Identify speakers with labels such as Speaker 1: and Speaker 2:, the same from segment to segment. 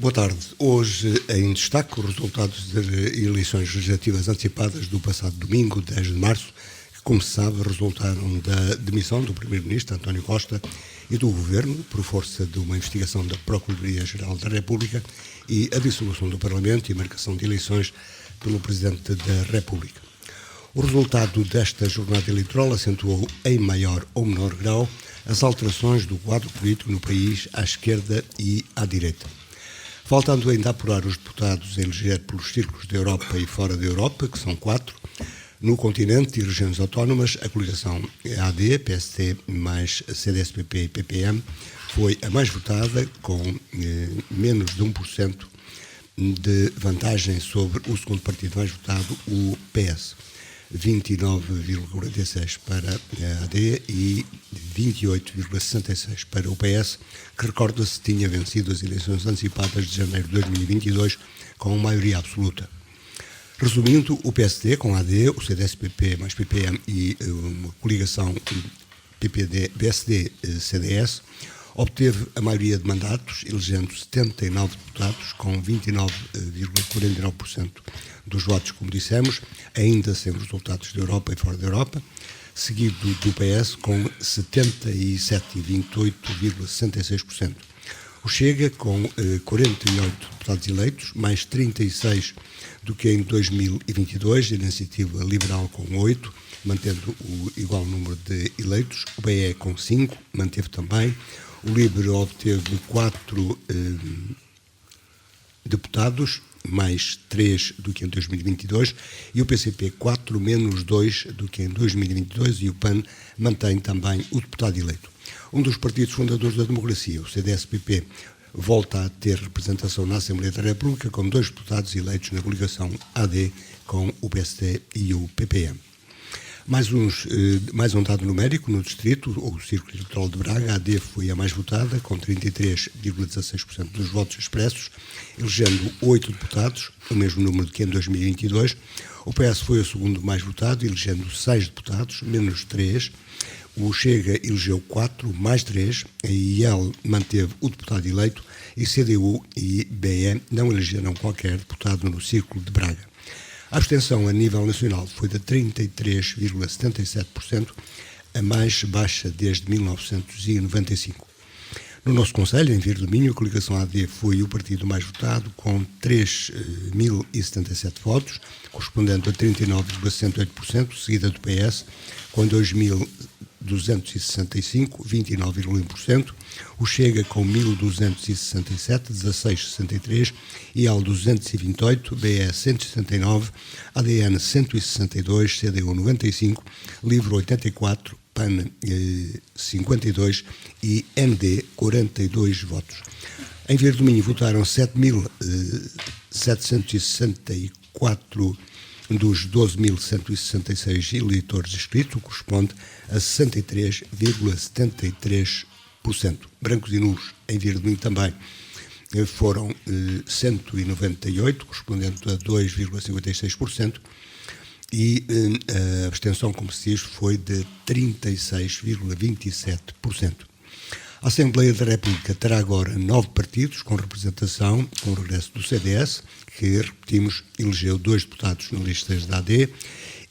Speaker 1: Boa tarde. Hoje em destaque os resultados das eleições legislativas antecipadas do passado domingo, 10 de março, que, como se sabe, resultaram da demissão do Primeiro-Ministro António Costa e do Governo, por força de uma investigação da Procuradoria-Geral da República, e a dissolução do Parlamento e a marcação de eleições pelo Presidente da República. O resultado desta jornada eleitoral acentuou, em maior ou menor grau, as alterações do quadro político no país à esquerda e à direita. Faltando ainda apurar os deputados a eleger pelos círculos da Europa e fora da Europa, que são 4, no continente e regiões autónomas, a coligação AD, PST, mais CDS-PP e PPM, foi a mais votada, com menos de 1% de vantagem sobre o segundo partido mais votado, o PS. 29,46% para a AD e 28,66% para o PS, que, recorda-se, tinha vencido as eleições antecipadas de janeiro de 2022 com maioria absoluta. Resumindo, o PSD com a AD, o CDS-PP mais PPM e uma coligação PSD-CDS obteve a maioria de mandatos, elegendo 79 deputados com 29,49% dos votos, como dissemos, ainda sem resultados da Europa e fora da Europa, seguido do PS com 77,28,66%. O Chega com 48 deputados eleitos, mais 36 do que em 2022, a Iniciativa Liberal com 8, mantendo o igual número de eleitos, o BE com 5, manteve também, o LIBRE obteve 4 deputados, mais 3 do que em 2022, e o PCP 4 menos 2 do que em 2022, e o PAN mantém também o deputado eleito. Um dos partidos fundadores da democracia, o CDS-PP, volta a ter representação na Assembleia da República, com 2 deputados eleitos na coligação AD com o PSD e o PPM. Mais um dado numérico no distrito, o Círculo Eleitoral de Braga, a AD foi a mais votada, com 33,16% dos votos expressos, elegendo 8 deputados, o mesmo número que em 2022. O PS foi o segundo mais votado, elegendo 6 deputados, menos 3. O Chega elegeu 4, mais 3. A IEL manteve o deputado eleito e CDU e BE não elegeram qualquer deputado no Círculo de Braga. A abstenção a nível nacional foi de 33,77%, a mais baixa desde 1995. No nosso concelho, em Vire do Minho, a coligação AD foi o partido mais votado, com 3.077 votos, correspondendo a 39,68%, seguida do PS, com 2.265, 29,1%, o Chega com 1.267, 16,63%, IAL 228, BE 169, ADN 162, CDU 95, LIVRE 84, PAN 52 e ND 42 votos. Em Vire do Minho votaram 7.764 dos 12.166 eleitores inscritos, corresponde a 63,73%. Brancos e nulos em Vire do Minho também foram 198, correspondendo a 2,56%, e a abstenção, como se diz, foi de 36,27%. A Assembleia da República terá agora 9 partidos com representação, com o regresso do CDS, que, repetimos, elegeu 2 deputados na lista da AD,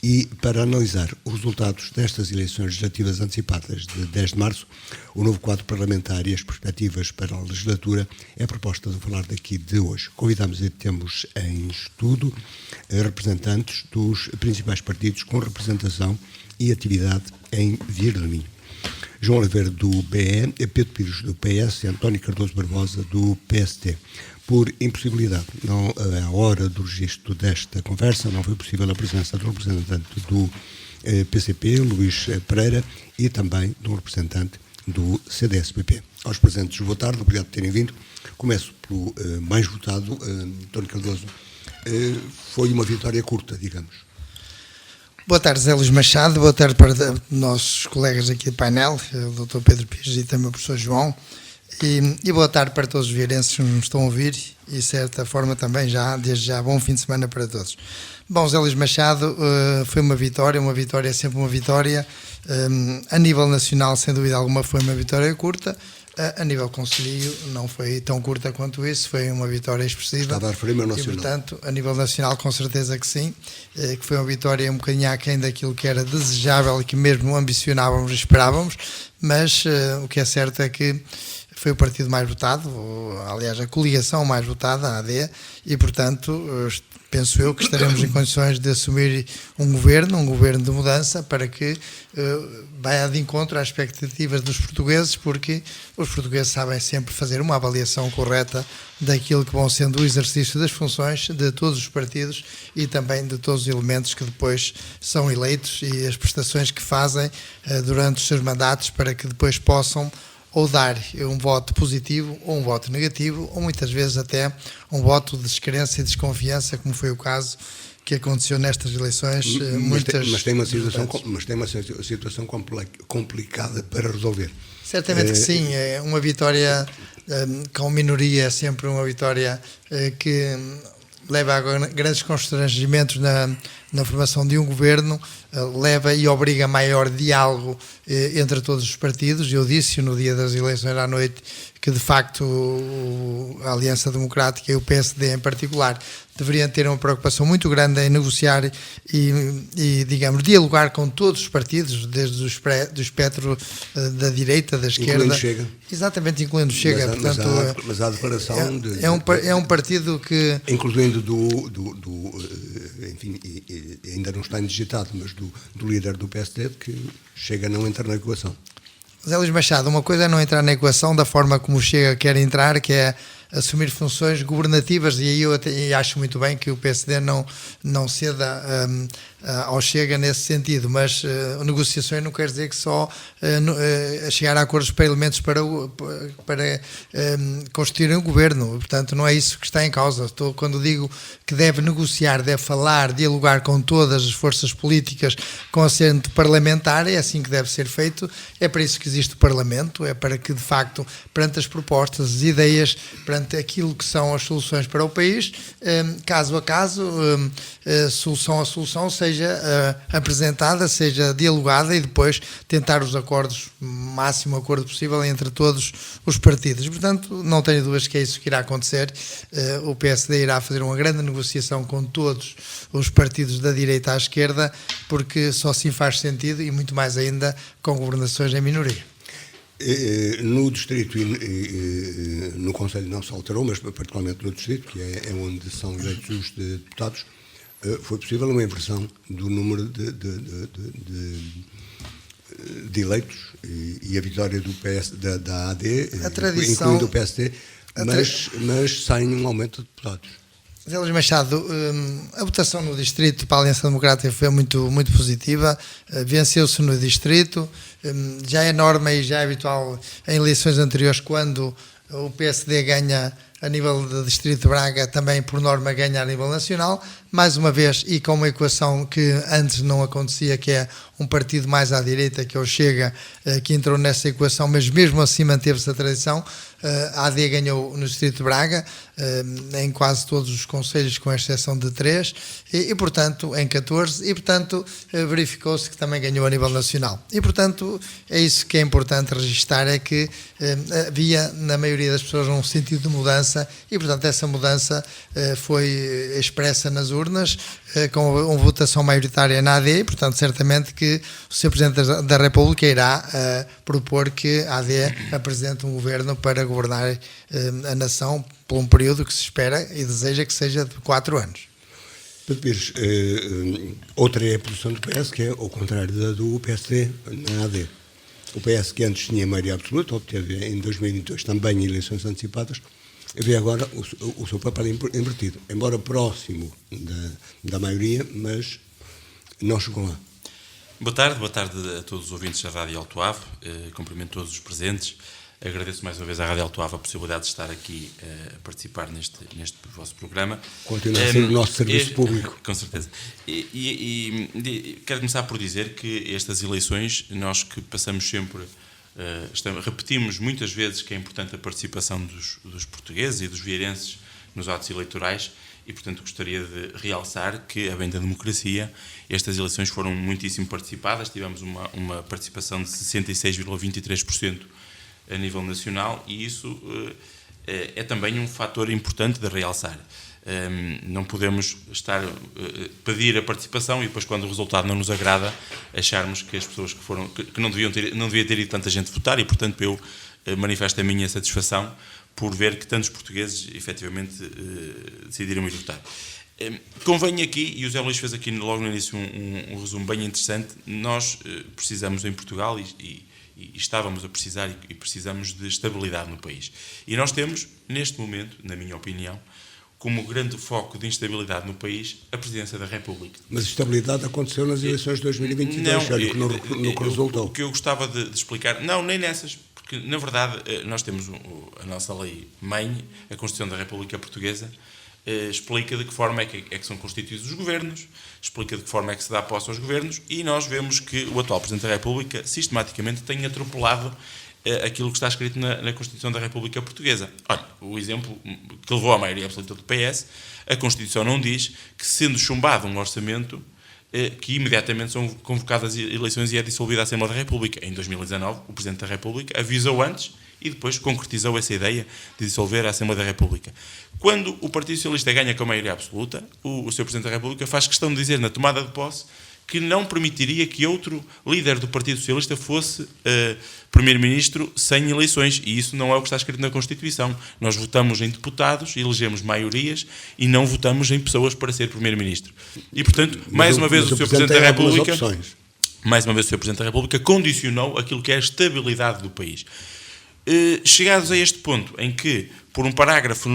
Speaker 1: e para analisar os resultados destas eleições legislativas antecipadas de 10 de março, o novo quadro parlamentar e as perspectivas para a legislatura é a proposta de falar daqui de hoje. Convidamos e temos em estudo representantes dos principais partidos com representação e atividade em Vire do Minho. João Oliveira, do BE, Pedro Pires, do PS e António Cardoso Barbosa, do PST. Por impossibilidade, à hora do registro desta conversa, não foi possível a presença do representante do PCP, Luís Pereira, e também do representante do CDS-PP. Aos presentes, boa tarde, obrigado por terem vindo. Começo pelo mais votado, António Cardoso. Foi uma vitória curta, digamos.
Speaker 2: Boa tarde, Zé Luís Machado, boa tarde para nossos colegas aqui do painel, o Dr. Pedro Pires e também o professor João, e boa tarde para todos os vieirenses que nos estão a ouvir e, de certa forma, também desde já, bom fim de semana para todos. Bom, Zé Luís Machado, foi uma vitória é sempre uma vitória, a nível nacional, sem dúvida alguma, foi uma vitória curta, A nível concelhio não foi tão curta quanto isso, foi uma vitória expressiva.
Speaker 1: Estava a referir-me ao nacional.
Speaker 2: E, portanto, a nível nacional, com certeza que sim, que foi uma vitória um bocadinho aquém daquilo que era desejável e que mesmo ambicionávamos e esperávamos, mas o que é certo é que foi o partido mais votado, aliás, a coligação mais votada, a AD, e, portanto, penso eu que estaremos em condições de assumir um governo de mudança, para que vai de encontro às expectativas dos portugueses, porque os portugueses sabem sempre fazer uma avaliação correta daquilo que vão sendo o exercício das funções de todos os partidos e também de todos os elementos que depois são eleitos e as prestações que fazem durante os seus mandatos, para que depois possam ou dar um voto positivo ou um voto negativo, ou muitas vezes até um voto de descrença e desconfiança, como foi o caso que aconteceu nestas eleições.
Speaker 1: Mas tem uma situação complicada para resolver.
Speaker 2: Certamente que sim, é uma vitória com minoria, é sempre uma vitória que leva a grandes constrangimentos na formação de um governo, leva e obriga a maior diálogo entre todos os partidos. Eu disse no dia das eleições à noite que, de facto, a Aliança Democrática e o PSD em particular deveriam ter uma preocupação muito grande em negociar e digamos, dialogar com todos os partidos, desde o espectro da direita, da esquerda.
Speaker 1: Incluindo Chega.
Speaker 2: Exatamente, incluindo Chega.
Speaker 1: Mas há declaração
Speaker 2: é um partido que...
Speaker 1: Incluindo enfim, ainda não está indigitado, mas do líder do PSD, que Chega a não entrar na equação.
Speaker 2: Zé Luís Machado, uma coisa é não entrar na equação da forma como o Chega quer entrar, que é assumir funções governativas, e aí eu até acho muito bem que o PSD não ceda ao Chega nesse sentido, mas negociações não quer dizer que só chegar a acordos para elementos para constituir um governo. Portanto, não é isso que está em causa. Quando digo que deve negociar, deve falar, dialogar com todas as forças políticas com assento parlamentar, é assim que deve ser feito. É para isso que existe o Parlamento, é para que, de facto, perante as propostas, as ideias, perante aquilo que são as soluções para o país, caso a caso, solução a solução, seja apresentada, seja dialogada, e depois tentar os acordos, o máximo acordo possível entre todos os partidos. Portanto, não tenho dúvidas que é isso que irá acontecer. O PSD irá fazer uma grande negociação com todos os partidos da direita à esquerda, porque só assim faz sentido, e muito mais ainda com governações em minoria.
Speaker 1: No distrito e no Conselho não se alterou, mas particularmente no distrito, que é onde são eleitos os deputados, foi possível uma inversão do número de eleitos e a vitória do da AD, incluindo o PSD, mas sem um aumento de deputados.
Speaker 2: Zé Luís Machado, a votação no distrito para a Aliança Democrática foi muito, muito positiva, venceu-se no distrito, já é norma e já é habitual em eleições anteriores, quando o PSD ganha a nível do distrito de Braga, também por norma ganha a nível nacional, mais uma vez, e com uma equação que antes não acontecia, que é um partido mais à direita, que é o Chega, que entrou nessa equação, mas mesmo assim manteve-se a tradição. A AD ganhou no distrito de Braga, em quase todos os concelhos, com exceção de 3, e portanto, em 14, e portanto, verificou-se que também ganhou a nível nacional. E portanto, é isso que é importante registar, é que havia, na maioria das pessoas, um sentido de mudança, e portanto, essa mudança foi expressa nas urnas, com uma votação maioritária na AD, e portanto, certamente que o Sr. Presidente da República irá propor que a AD apresente um governo para governar a nação por um período que se espera e deseja que seja de 4 anos.
Speaker 1: Pedro Pires, outra é a posição do PS, que é ao contrário da do PSD na AD. O PS, que antes tinha maioria absoluta, obteve em 2022 também eleições antecipadas, vê agora o seu papel invertido, embora próximo da maioria, mas não chegou lá.
Speaker 3: Boa tarde a todos os ouvintes da Rádio Alto Ave, cumprimento todos os presentes, agradeço mais uma vez à Rádio Alto Ave a possibilidade de estar aqui a participar neste vosso programa.
Speaker 1: Continua a ser o nosso serviço público.
Speaker 3: Com certeza. E quero começar por dizer que estas eleições, nós que passamos sempre, repetimos muitas vezes que é importante a participação dos portugueses e dos vieirenses nos atos eleitorais, e, portanto, gostaria de realçar que, a bem da democracia, estas eleições foram muitíssimo participadas, tivemos uma participação de 66,23% a nível nacional, e isso é também um fator importante de realçar. Não podemos pedir a participação e depois, quando o resultado não nos agrada, acharmos que as pessoas que não devia ter ido tanta gente votar, e portanto eu manifesto a minha satisfação por ver que tantos portugueses efetivamente decidiram ir votar. Convém aqui, e o José Luís fez aqui logo no início um resumo bem interessante, nós precisamos em Portugal e estávamos a precisar e precisamos de estabilidade no país. E nós temos, neste momento, na minha opinião, como grande foco de instabilidade no país, a Presidência da República.
Speaker 1: Mas estabilidade aconteceu nas eleições de 2022, no que resultou.
Speaker 3: O que eu gostava de explicar, não, nem nessas, porque, na verdade, nós temos a nossa lei-mãe, a Constituição da República Portuguesa, explica de que forma é que são constituídos os governos, explica de que forma é que se dá posse aos governos, e nós vemos que o atual Presidente da República, sistematicamente, tem atropelado aquilo que está escrito na Constituição da República Portuguesa. Olha, o exemplo que levou à maioria absoluta do PS, a Constituição não diz que, sendo chumbado um orçamento, que imediatamente são convocadas eleições e é dissolvida a Assembleia da República. Em 2019, o Presidente da República avisou antes e depois concretizou essa ideia de dissolver a Assembleia da República. Quando o Partido Socialista ganha com a maioria absoluta, o Sr. Presidente da República faz questão de dizer, na tomada de posse, que não permitiria que outro líder do Partido Socialista fosse Primeiro-Ministro sem eleições, e isso não é o que está escrito na Constituição. Nós votamos em deputados, elegemos maiorias e não votamos em pessoas para ser Primeiro-Ministro. E, portanto, mais uma vez o Sr. Presidente da República, condicionou aquilo que é a estabilidade do país. Chegados a este ponto, em que, por um parágrafo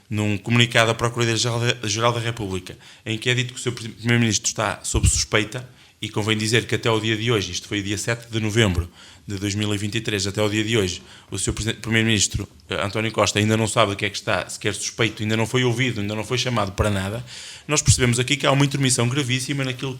Speaker 3: num comunicado à Procuradoria-Geral da República, em que é dito que o Sr. Primeiro-Ministro está sob suspeita, e convém dizer que até o dia de hoje, isto foi dia 7 de novembro de 2023, até o dia de hoje, o Sr. Primeiro-Ministro António Costa ainda não sabe o que é que está sequer suspeito, ainda não foi ouvido, ainda não foi chamado para nada. Nós percebemos aqui que há uma intermissão gravíssima naquilo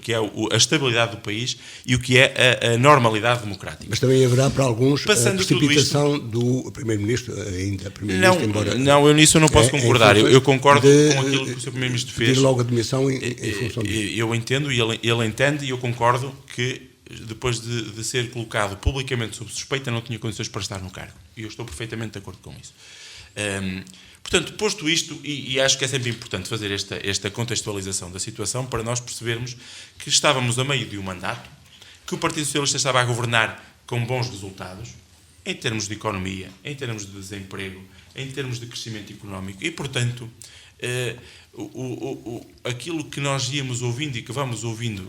Speaker 3: que é a estabilidade do país e o que é a normalidade democrática.
Speaker 1: Mas também haverá para alguns a precipitação do Primeiro-Ministro, ainda Primeiro-Ministro,
Speaker 3: Não, eu nisso eu não posso concordar. Eu concordo com aquilo que o Sr. Primeiro-Ministro fez.
Speaker 1: Pedir logo a demissão em função disso.
Speaker 3: Eu entendo e ele entende, e eu concordo que depois de ser colocado publicamente sob suspeita, não tinha condições para estar no cargo. E eu estou perfeitamente de acordo com isso. Portanto, posto isto, e acho que é sempre importante fazer esta contextualização da situação para nós percebermos que estávamos a meio de um mandato, que o Partido Socialista estava a governar com bons resultados, em termos de economia, em termos de desemprego, em termos de crescimento económico, e, portanto, aquilo que nós íamos ouvindo e que fomos ouvindo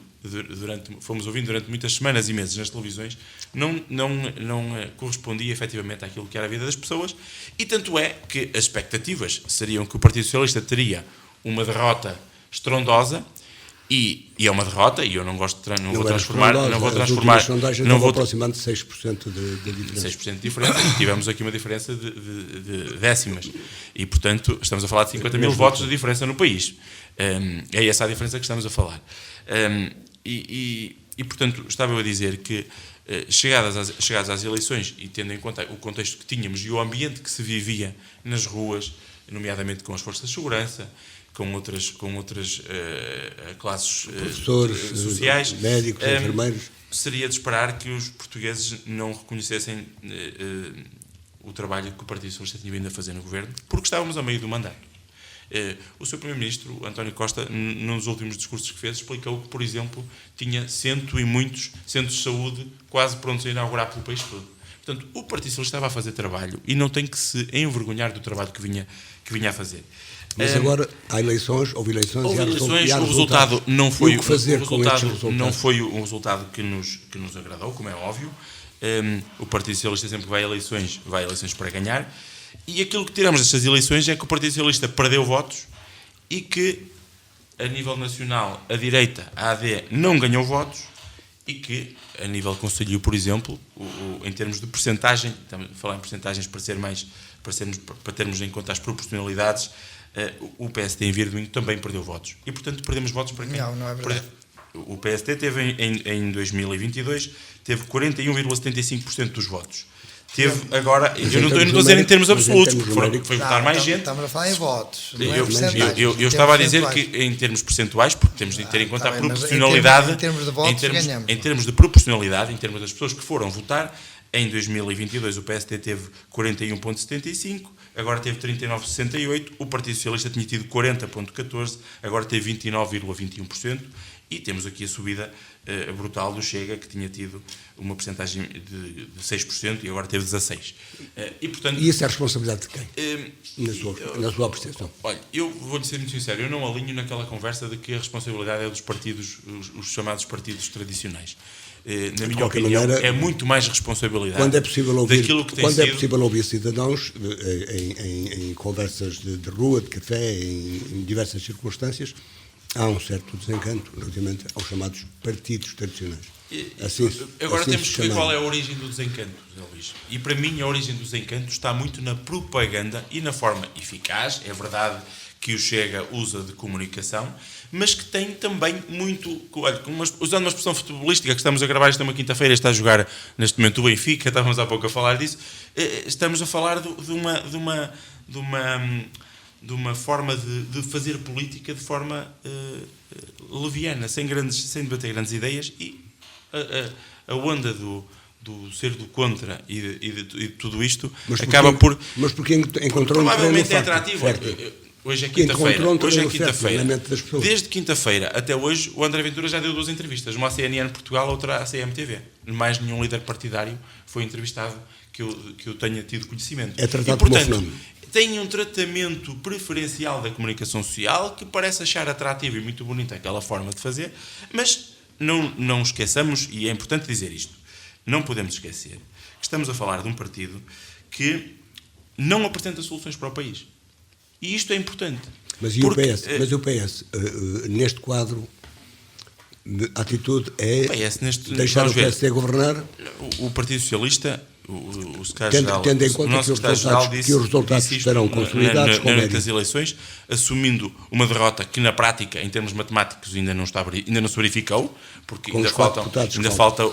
Speaker 3: durante muitas semanas e meses nas televisões não correspondia efetivamente àquilo que era a vida das pessoas, e tanto é que as expectativas seriam que o Partido Socialista teria uma derrota estrondosa, e é uma derrota, e eu não gosto de não vou transformar
Speaker 1: não vou aproximando de 6% de diferença.
Speaker 3: 6% de diferença, e tivemos aqui uma diferença de décimas, e portanto estamos a falar de 50 mil votos de diferença no país. É essa a diferença que estamos a falar. E portanto, estava eu a dizer que, chegadas às eleições, e tendo em conta o contexto que tínhamos e o ambiente que se vivia nas ruas, nomeadamente com as forças de segurança, com outras classes sociais,
Speaker 1: médicos, enfermeiros,
Speaker 3: seria de esperar que os portugueses não reconhecessem o trabalho que o Partido Socialista tinha vindo a fazer no governo, porque estávamos a meio do mandato. O Sr. Primeiro-Ministro, António Costa, nos últimos discursos que fez, explicou que, por exemplo, tinha cento e muitos centros de saúde quase prontos a inaugurar pelo país todo. Portanto, o Partido Socialista estava a fazer trabalho e não tem que se envergonhar do trabalho que vinha a fazer.
Speaker 1: Mas agora houve eleições e há
Speaker 3: o resultado não foi
Speaker 1: o que fazer com estes resultados?
Speaker 3: Não foi um resultado que nos agradou, como é óbvio. O Partido Socialista sempre que vai a eleições para ganhar. E aquilo que tiramos destas eleições é que o Partido Socialista perdeu votos e que, a nível nacional, a direita, a AD, não ganhou votos, e que, a nível concelhio, por exemplo, em termos de percentagem, estamos a falar em percentagens para termos em conta as proporcionalidades, o PSD em Via do Minho também perdeu votos. E, portanto, perdemos votos para quem?
Speaker 2: Não é verdade.
Speaker 3: O PSD teve, em 2022, teve 41,75% dos votos. Teve agora, eu não estou a dizer em termos absolutos, porque foi votar mais gente.
Speaker 2: Estamos a falar em votos.
Speaker 3: Eu estava a dizer que em termos percentuais, porque temos de ter em conta a proporcionalidade.
Speaker 2: Em termos de votos, ganhamos.
Speaker 3: Em termos de proporcionalidade, em termos das pessoas que foram votar, Em 2022 o PSD teve 41,75%, agora teve 39,68%, o Partido Socialista tinha tido 40,14%, agora teve 29,21%, e temos aqui a subida brutal do Chega, que tinha tido uma percentagem de 6% e agora teve 16%.
Speaker 1: E isso é a responsabilidade de quem? Na sua apreciação?
Speaker 3: Olha, eu vou-lhe ser muito sincero, eu não alinho naquela conversa de que a responsabilidade é dos partidos, os chamados partidos tradicionais. Na minha opinião, é muito mais responsabilidade
Speaker 1: quando é possível ouvir,
Speaker 3: daquilo que tem
Speaker 1: quando
Speaker 3: sido...
Speaker 1: é possível ouvir cidadãos em conversas de rua, de café, em diversas circunstâncias, há um certo desencanto relativamente aos chamados partidos tradicionais.
Speaker 3: Agora
Speaker 1: assim
Speaker 3: temos que ver qual é a origem do desencanto, José Luís. E para mim a origem do desencanto está muito na propaganda e na forma eficaz, é verdade que o Chega usa de comunicação, mas que tem também muito... Olha, usando uma expressão futebolística, que estamos a gravar esta uma quinta-feira, está a jogar neste momento o Benfica, estávamos há pouco a falar disso, estamos a falar de uma forma de fazer política de forma leviana, sem debater grandes ideias, e a onda do ser do contra e de tudo isto acaba por...
Speaker 1: Mas porque encontrou
Speaker 3: provavelmente é atrativo. Hoje é quinta-feira. Desde quinta-feira até hoje, o André Ventura já deu 2 entrevistas, uma à CNN Portugal, outra à CMTV. Mais nenhum líder partidário foi entrevistado que eu tenha tido conhecimento.
Speaker 1: É tratado
Speaker 3: e, portanto,
Speaker 1: como um fenómeno.
Speaker 3: Tem um tratamento preferencial da comunicação social que parece achar atrativo e muito bonita aquela forma de fazer, mas não esqueçamos, e é importante dizer isto, não podemos esquecer que estamos a falar de um partido que não apresenta soluções para o país. E isto é importante.
Speaker 1: Mas o PS, neste quadro, a atitude é deixar o PSD governar?
Speaker 3: O Partido Socialista, o secretário-geral,
Speaker 1: tendo em conta que os resultados estarão consolidados
Speaker 3: nas eleições, assumindo uma derrota que na prática, em termos matemáticos, ainda não se verificou, porque ainda falta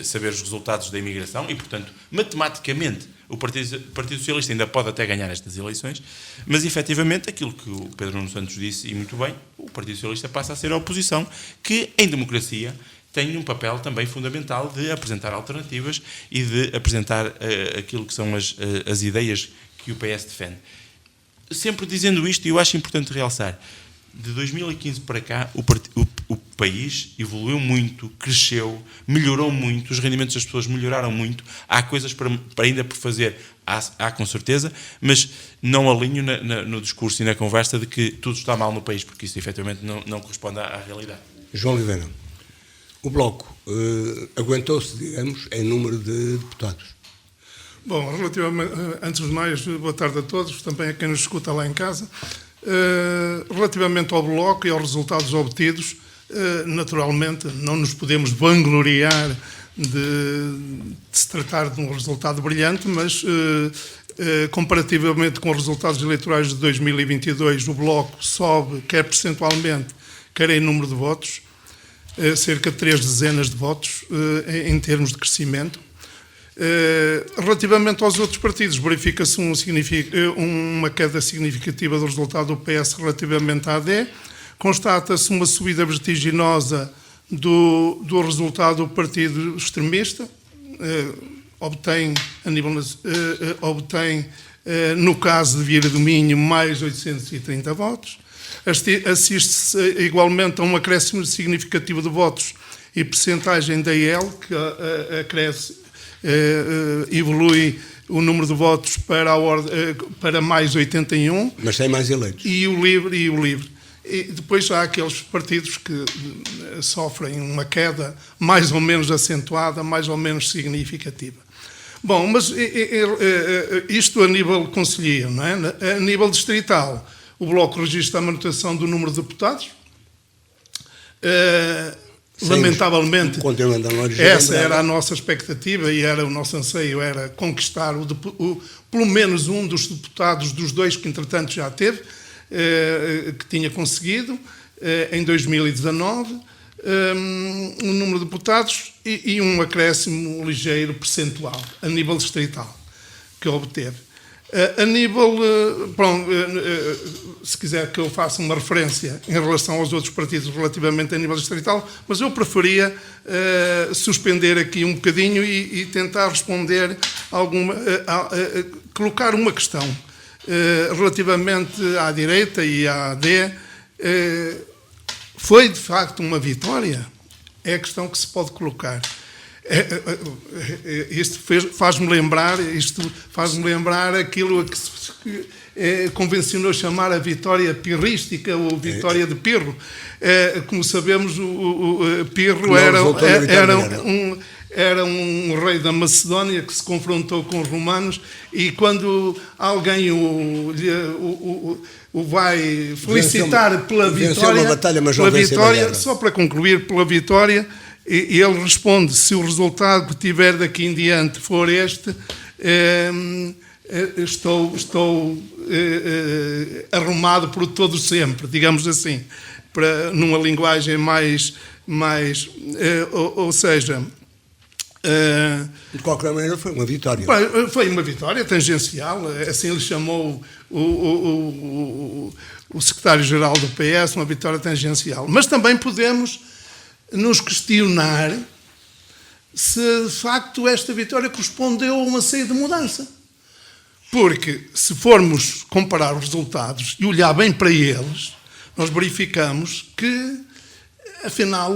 Speaker 3: saber os resultados da imigração e, portanto, matematicamente, o Partido Socialista ainda pode até ganhar estas eleições, mas efetivamente aquilo que o Pedro Nuno Santos disse, e muito bem, o Partido Socialista passa a ser a oposição, que em democracia tem um papel também fundamental de apresentar alternativas e de apresentar aquilo que são as ideias que o PS defende. Sempre dizendo isto, e eu acho importante realçar, de 2015 para cá o país evoluiu muito, cresceu, melhorou muito, os rendimentos das pessoas melhoraram muito, há coisas para ainda por fazer, há com certeza, mas não alinho no discurso e na conversa de que tudo está mal no país, porque isso efetivamente não corresponde à realidade.
Speaker 1: João Oliveira, o Bloco aguentou-se, digamos, em número de deputados?
Speaker 4: Bom, relativamente, antes de mais, boa tarde a todos, também a quem nos escuta lá em casa. Relativamente ao Bloco e aos resultados obtidos, naturalmente não nos podemos vangloriar de se tratar de um resultado brilhante, mas comparativamente com os resultados eleitorais de 2022, o Bloco sobe, quer percentualmente, quer em número de votos, cerca de 3 dezenas de votos em termos de crescimento. Relativamente aos outros partidos, verifica-se uma queda significativa do resultado do PS relativamente à AD, constata-se uma subida vertiginosa do resultado do partido extremista, obtém, no caso de Vieira do Minho, mais 830 votos, assiste-se igualmente a um acréscimo significativo de votos e percentagem da IEL, que evolui o número de votos para mais 81.
Speaker 1: Mas tem mais eleitos.
Speaker 4: E o LIVRE. E depois há aqueles partidos que sofrem uma queda mais ou menos acentuada, mais ou menos significativa. Bom, mas isto a nível concelhio, não é? A nível distrital, o Bloco registra a manutenção do número de deputados. Lamentavelmente, essa era a nossa expectativa e era o nosso anseio, era conquistar pelo menos um dos deputados dos 2 que entretanto já teve, que tinha conseguido em 2019, um número de deputados e um acréscimo ligeiro percentual a nível distrital que obteve. A nível, se quiser que eu faça uma referência em relação aos outros partidos relativamente a nível distrital, mas eu preferia suspender aqui um bocadinho e tentar responder colocar uma questão relativamente à direita e à AD. Foi de facto uma vitória? É a questão que se pode colocar. Isto faz-me lembrar aquilo que se convencionou chamar a vitória pirrística ou vitória de Pirro. Como sabemos, o Pirro era um rei da Macedónia que se confrontou com os romanos, e quando alguém o vai felicitar pela vitória, só para concluir, pela vitória, e ele responde: se o resultado que tiver daqui em diante for este, estou arrumado por todo sempre, digamos assim, numa linguagem mais ou seja...
Speaker 1: De qualquer maneira foi uma vitória.
Speaker 4: Foi uma vitória tangencial, assim lhe chamou o secretário-geral do PS, uma vitória tangencial. Mas também podemos nos questionar se de facto esta vitória correspondeu a uma série de mudança. Porque se formos comparar os resultados e olhar bem para eles, nós verificamos que, afinal,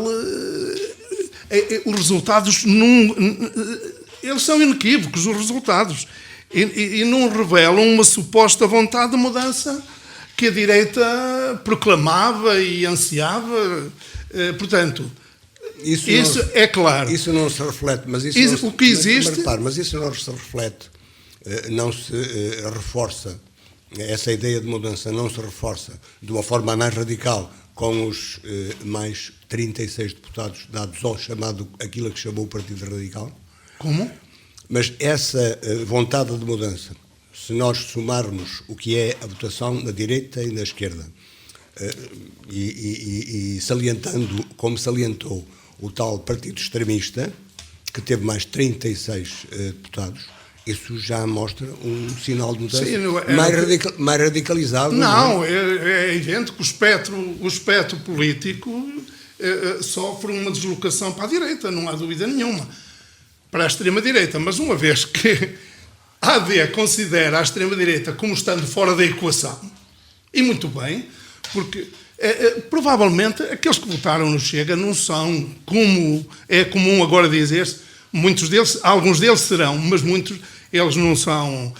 Speaker 4: os resultados eles são inequívocos, os resultados, e não revelam uma suposta vontade de mudança que a direita proclamava e ansiava. Portanto, isso é claro.
Speaker 1: Isso não se reflete, mas isso não se reflete, não se reforça, essa ideia de mudança não se reforça de uma forma mais radical com os mais 36 deputados dados ao chamado, aquilo que chamou o Partido Radical.
Speaker 4: Como?
Speaker 1: Mas essa vontade de mudança, se nós somarmos o que é a votação na direita e na esquerda, e salientando, como salientou o tal partido extremista, que teve mais 36 deputados, isso já mostra um sinal de mudança. Sim, mais radicalizado.
Speaker 4: Não, é evidente que o espectro político sofre uma deslocação para a direita, não há dúvida nenhuma, para a extrema-direita. Mas uma vez que a AD considera a extrema-direita como estando fora da equação, e muito bem, porque provavelmente aqueles que votaram no Chega não são, como é comum agora dizer-se, muitos deles, alguns deles serão, mas muitos, eles não são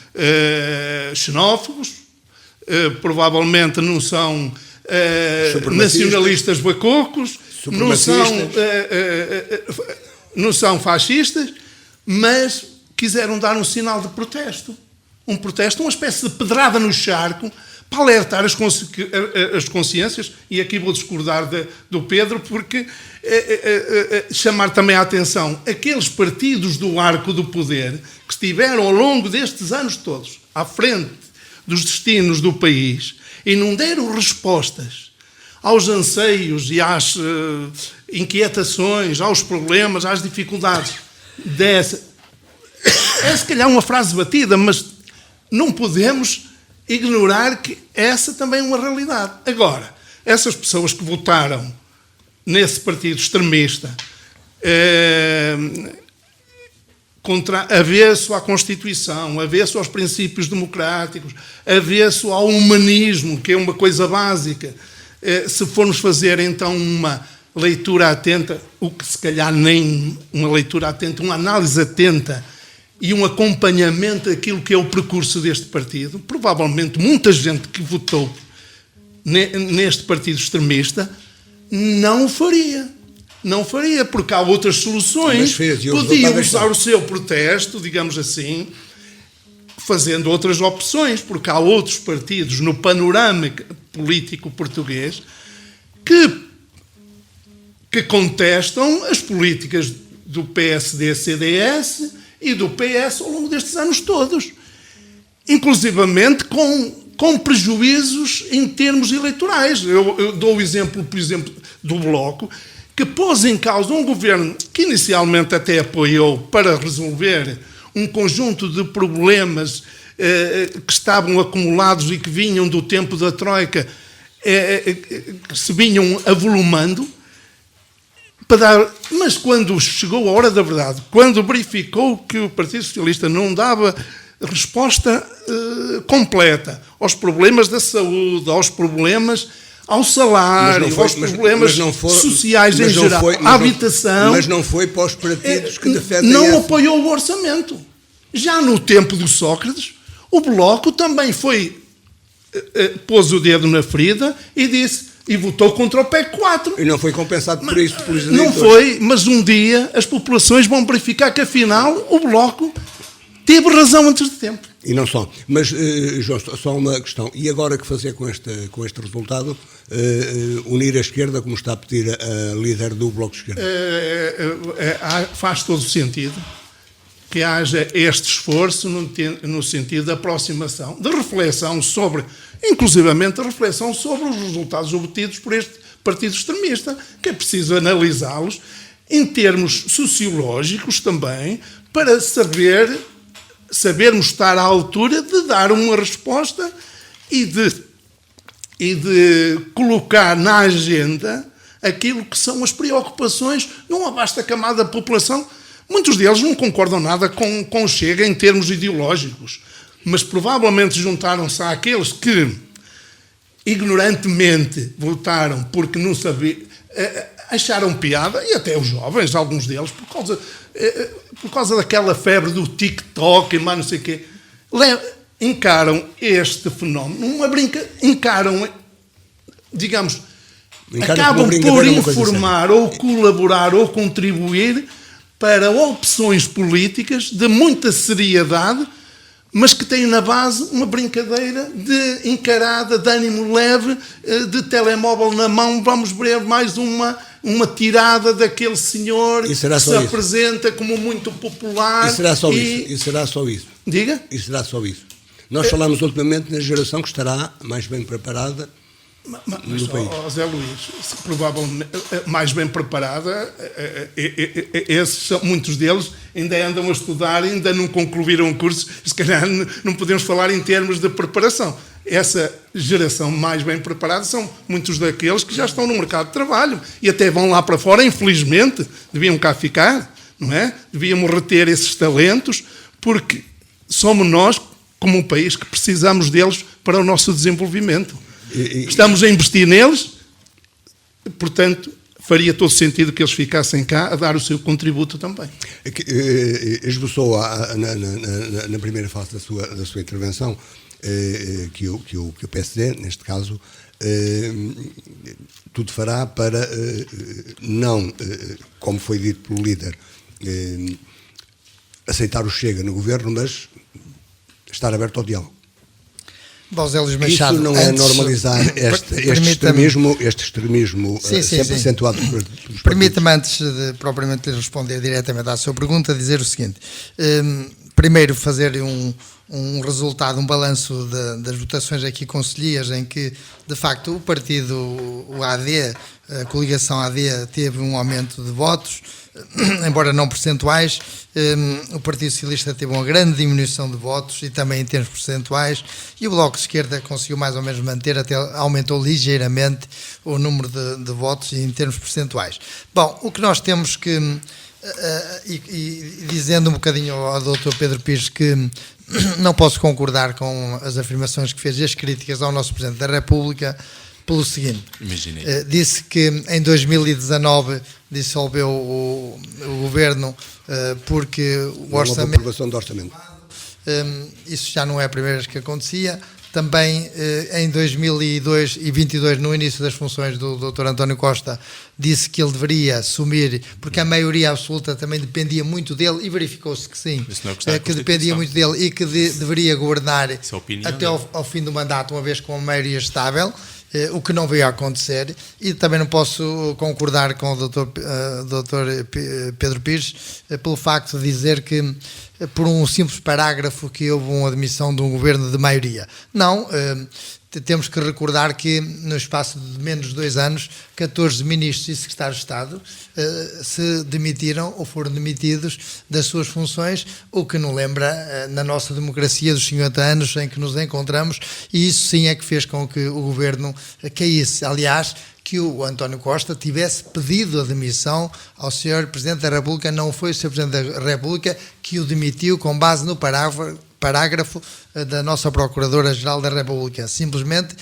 Speaker 4: xenófobos, provavelmente não são nacionalistas bacocos, não são fascistas, mas quiseram dar um sinal de protesto. Um protesto, uma espécie de pedrada no charco, para alertar as consciências, e aqui vou discordar do Pedro, porque chamar também a atenção aqueles partidos do arco do poder que estiveram ao longo destes anos todos à frente dos destinos do país e não deram respostas aos anseios e às inquietações, aos problemas, às dificuldades dessa. É se calhar uma frase batida, mas não podemos ignorar que essa também é uma realidade. Agora, essas pessoas que votaram nesse partido extremista, avesso à Constituição, avesso aos princípios democráticos, avesso ao humanismo, que é uma coisa básica, se formos fazer então uma leitura atenta, o que se calhar nem uma leitura atenta, uma análise atenta e um acompanhamento daquilo que é o percurso deste partido, provavelmente muita gente que votou neste partido extremista não o faria. Não faria, porque há outras soluções. Podiam usar o seu protesto, digamos assim, fazendo outras opções, porque há outros partidos no panorama político português que contestam as políticas do PSD-CDS e do PS ao longo destes anos todos, inclusivamente com prejuízos em termos eleitorais. Eu dou o exemplo, por exemplo, do Bloco, que pôs em causa um governo que inicialmente até apoiou para resolver um conjunto de problemas que estavam acumulados e que vinham do tempo da Troika, que se vinham avolumando, mas quando chegou a hora da verdade, quando verificou que o Partido Socialista não dava resposta completa aos problemas da saúde, aos problemas ao salário, aos problemas sociais em geral, à habitação...
Speaker 1: Mas não foi para os partidos que defendem
Speaker 4: não apoiou o orçamento. Já no tempo do Sócrates, o Bloco também pôs o dedo na ferida e disse... E votou contra o PEC 4.
Speaker 1: E não foi compensado por isso pelos
Speaker 4: eleitores. Não foi, mas um dia as populações vão verificar que afinal o Bloco teve razão antes de tempo.
Speaker 1: E não só. Mas, João, só uma questão. E agora que fazer com este resultado? Unir a esquerda, como está a pedir a líder do Bloco de Esquerda?
Speaker 4: Faz todo o sentido que haja este esforço no sentido da aproximação, de reflexão sobre, inclusivamente a reflexão sobre os resultados obtidos por este partido extremista, que é preciso analisá-los em termos sociológicos também, para sabermos estar à altura de dar uma resposta e de colocar na agenda aquilo que são as preocupações numa vasta camada da população. Muitos deles não concordam nada com o Chega em termos ideológicos, mas provavelmente juntaram-se àqueles que ignorantemente votaram porque não sabiam, acharam piada, e até os jovens, alguns deles, por causa daquela febre do TikTok e mais não sei o quê, encaram este fenómeno, acabam por informar ou colaborar ou contribuir para opções políticas de muita seriedade, mas que têm na base uma brincadeira encarada, de ânimo leve, de telemóvel na mão. Vamos ver mais uma tirada daquele senhor que se apresenta como muito popular.
Speaker 1: E será só isso? E será só isso?
Speaker 4: Diga?
Speaker 1: E será só isso? Nós falamos ultimamente na geração que estará mais bem preparada.
Speaker 4: Mas, Zé Luís, provavelmente mais bem preparada, muitos deles ainda andam a estudar, ainda não concluíram o curso, se calhar não podemos falar em termos de preparação. Essa geração mais bem preparada são muitos daqueles que já estão no mercado de trabalho e até vão lá para fora, infelizmente, deviam cá ficar, não é? Devíamos reter esses talentos, porque somos nós, como um país, que precisamos deles para o nosso desenvolvimento. Estamos a investir neles, portanto, faria todo sentido que eles ficassem cá a dar o seu contributo também.
Speaker 1: Esboçou na primeira fase da sua intervenção que o PSD, neste caso, tudo fará para não, como foi dito pelo líder, aceitar o Chega no governo, mas estar aberto ao diálogo.
Speaker 2: Bom, Zé Luís Machado,
Speaker 1: isso não é normalizar este extremismo sempre acentuado pelos partidos?
Speaker 2: Permita-me, antes de propriamente lhe responder diretamente à sua pergunta, dizer o seguinte. Primeiro, fazer um resultado, um balanço das votações aqui concelhias, em que, de facto, o AD, a coligação AD, teve um aumento de votos, embora não percentuais. O Partido Socialista teve uma grande diminuição de votos e também em termos percentuais, e o Bloco de Esquerda conseguiu mais ou menos manter, até aumentou ligeiramente o número de votos em termos percentuais. Bom, o que nós temos que, e dizendo um bocadinho ao Dr. Pedro Pires que não posso concordar com as afirmações que fez e as críticas ao nosso Presidente da República, pelo seguinte, disse que em 2019 dissolveu o governo porque o orçamento...
Speaker 1: aprovação do orçamento.
Speaker 2: Isso já não é a primeira vez que acontecia. Também em 2022 e 2022, no início das funções do Dr. António Costa, disse que ele deveria assumir, porque a maioria absoluta também dependia muito dele, e verificou-se que sim, que dependia muito dele e que deveria governar até ao fim do mandato, uma vez com a maioria estável, o que não veio a acontecer. E também não posso concordar com o Dr. Pedro Pires pelo facto de dizer que por um simples parágrafo que houve uma admissão de um governo de maioria. Não, temos que recordar que no espaço de menos de 2 anos, 14 ministros e secretários de Estado se demitiram ou foram demitidos das suas funções, o que não lembra na nossa democracia dos 50 anos em que nos encontramos, e isso sim é que fez com que o governo caísse. Aliás, que o António Costa tivesse pedido a demissão ao Sr. Presidente da República, não foi o Sr. Presidente da República que o demitiu com base no parágrafo da nossa Procuradora-Geral da República. Simplesmente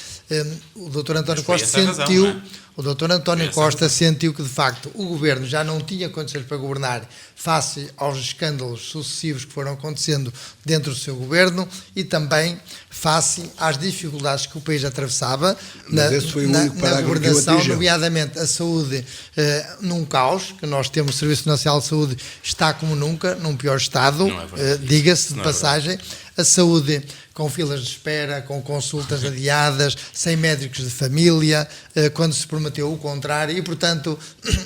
Speaker 2: o Dr. António Costa sentiu...
Speaker 3: Razão, não é?
Speaker 2: O Dr. António Costa sentiu que, de facto, o governo já não tinha condições para governar face aos escândalos sucessivos que foram acontecendo dentro do seu governo e também face às dificuldades que o país atravessava na governação, nomeadamente a saúde num caos, que nós temos o Serviço Nacional de Saúde está como nunca, num pior estado, diga-se de passagem, a saúde com filas de espera, com consultas adiadas, sem médicos de família, quando se prometeu o contrário, e, portanto,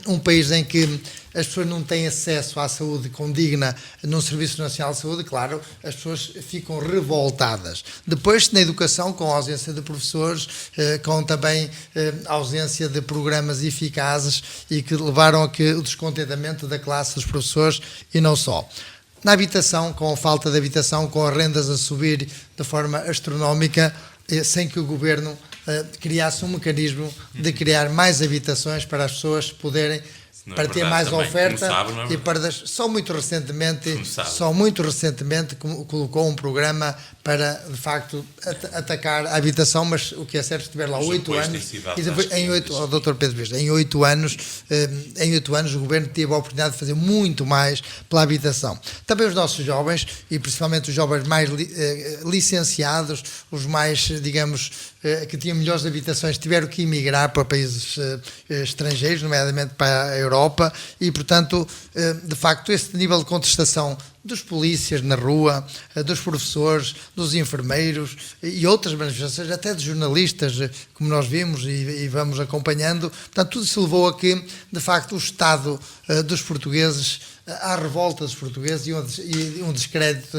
Speaker 2: um país em que as pessoas não têm acesso à saúde condigna num Serviço Nacional de Saúde, claro, as pessoas ficam revoltadas. Depois, na educação, com a ausência de professores, com também a ausência de programas eficazes e que levaram a que o descontentamento da classe dos professores e não só. Na habitação, com a falta de habitação, com as rendas a subir de forma astronómica, sem que o governo criasse um mecanismo de criar mais habitações para as pessoas poderem, para ter mais também, oferta, e para só muito recentemente colocou um programa para, de facto, atacar a habitação, mas o que é certo, estiver lá 8 anos, e depois, Dr. Pedro Pires, em 8 anos o governo teve a oportunidade de fazer muito mais pela habitação. Também os nossos jovens, e principalmente os jovens mais licenciados, os mais, digamos, que tinham melhores habitações, tiveram que emigrar para países estrangeiros, nomeadamente para a Europa, e, portanto, de facto, esse nível de contestação dos polícias na rua, dos professores, dos enfermeiros e outras manifestações, até de jornalistas, como nós vimos e vamos acompanhando. Portanto, tudo isso levou a que, de facto, o estado dos portugueses, à revolta dos portugueses e um descrédito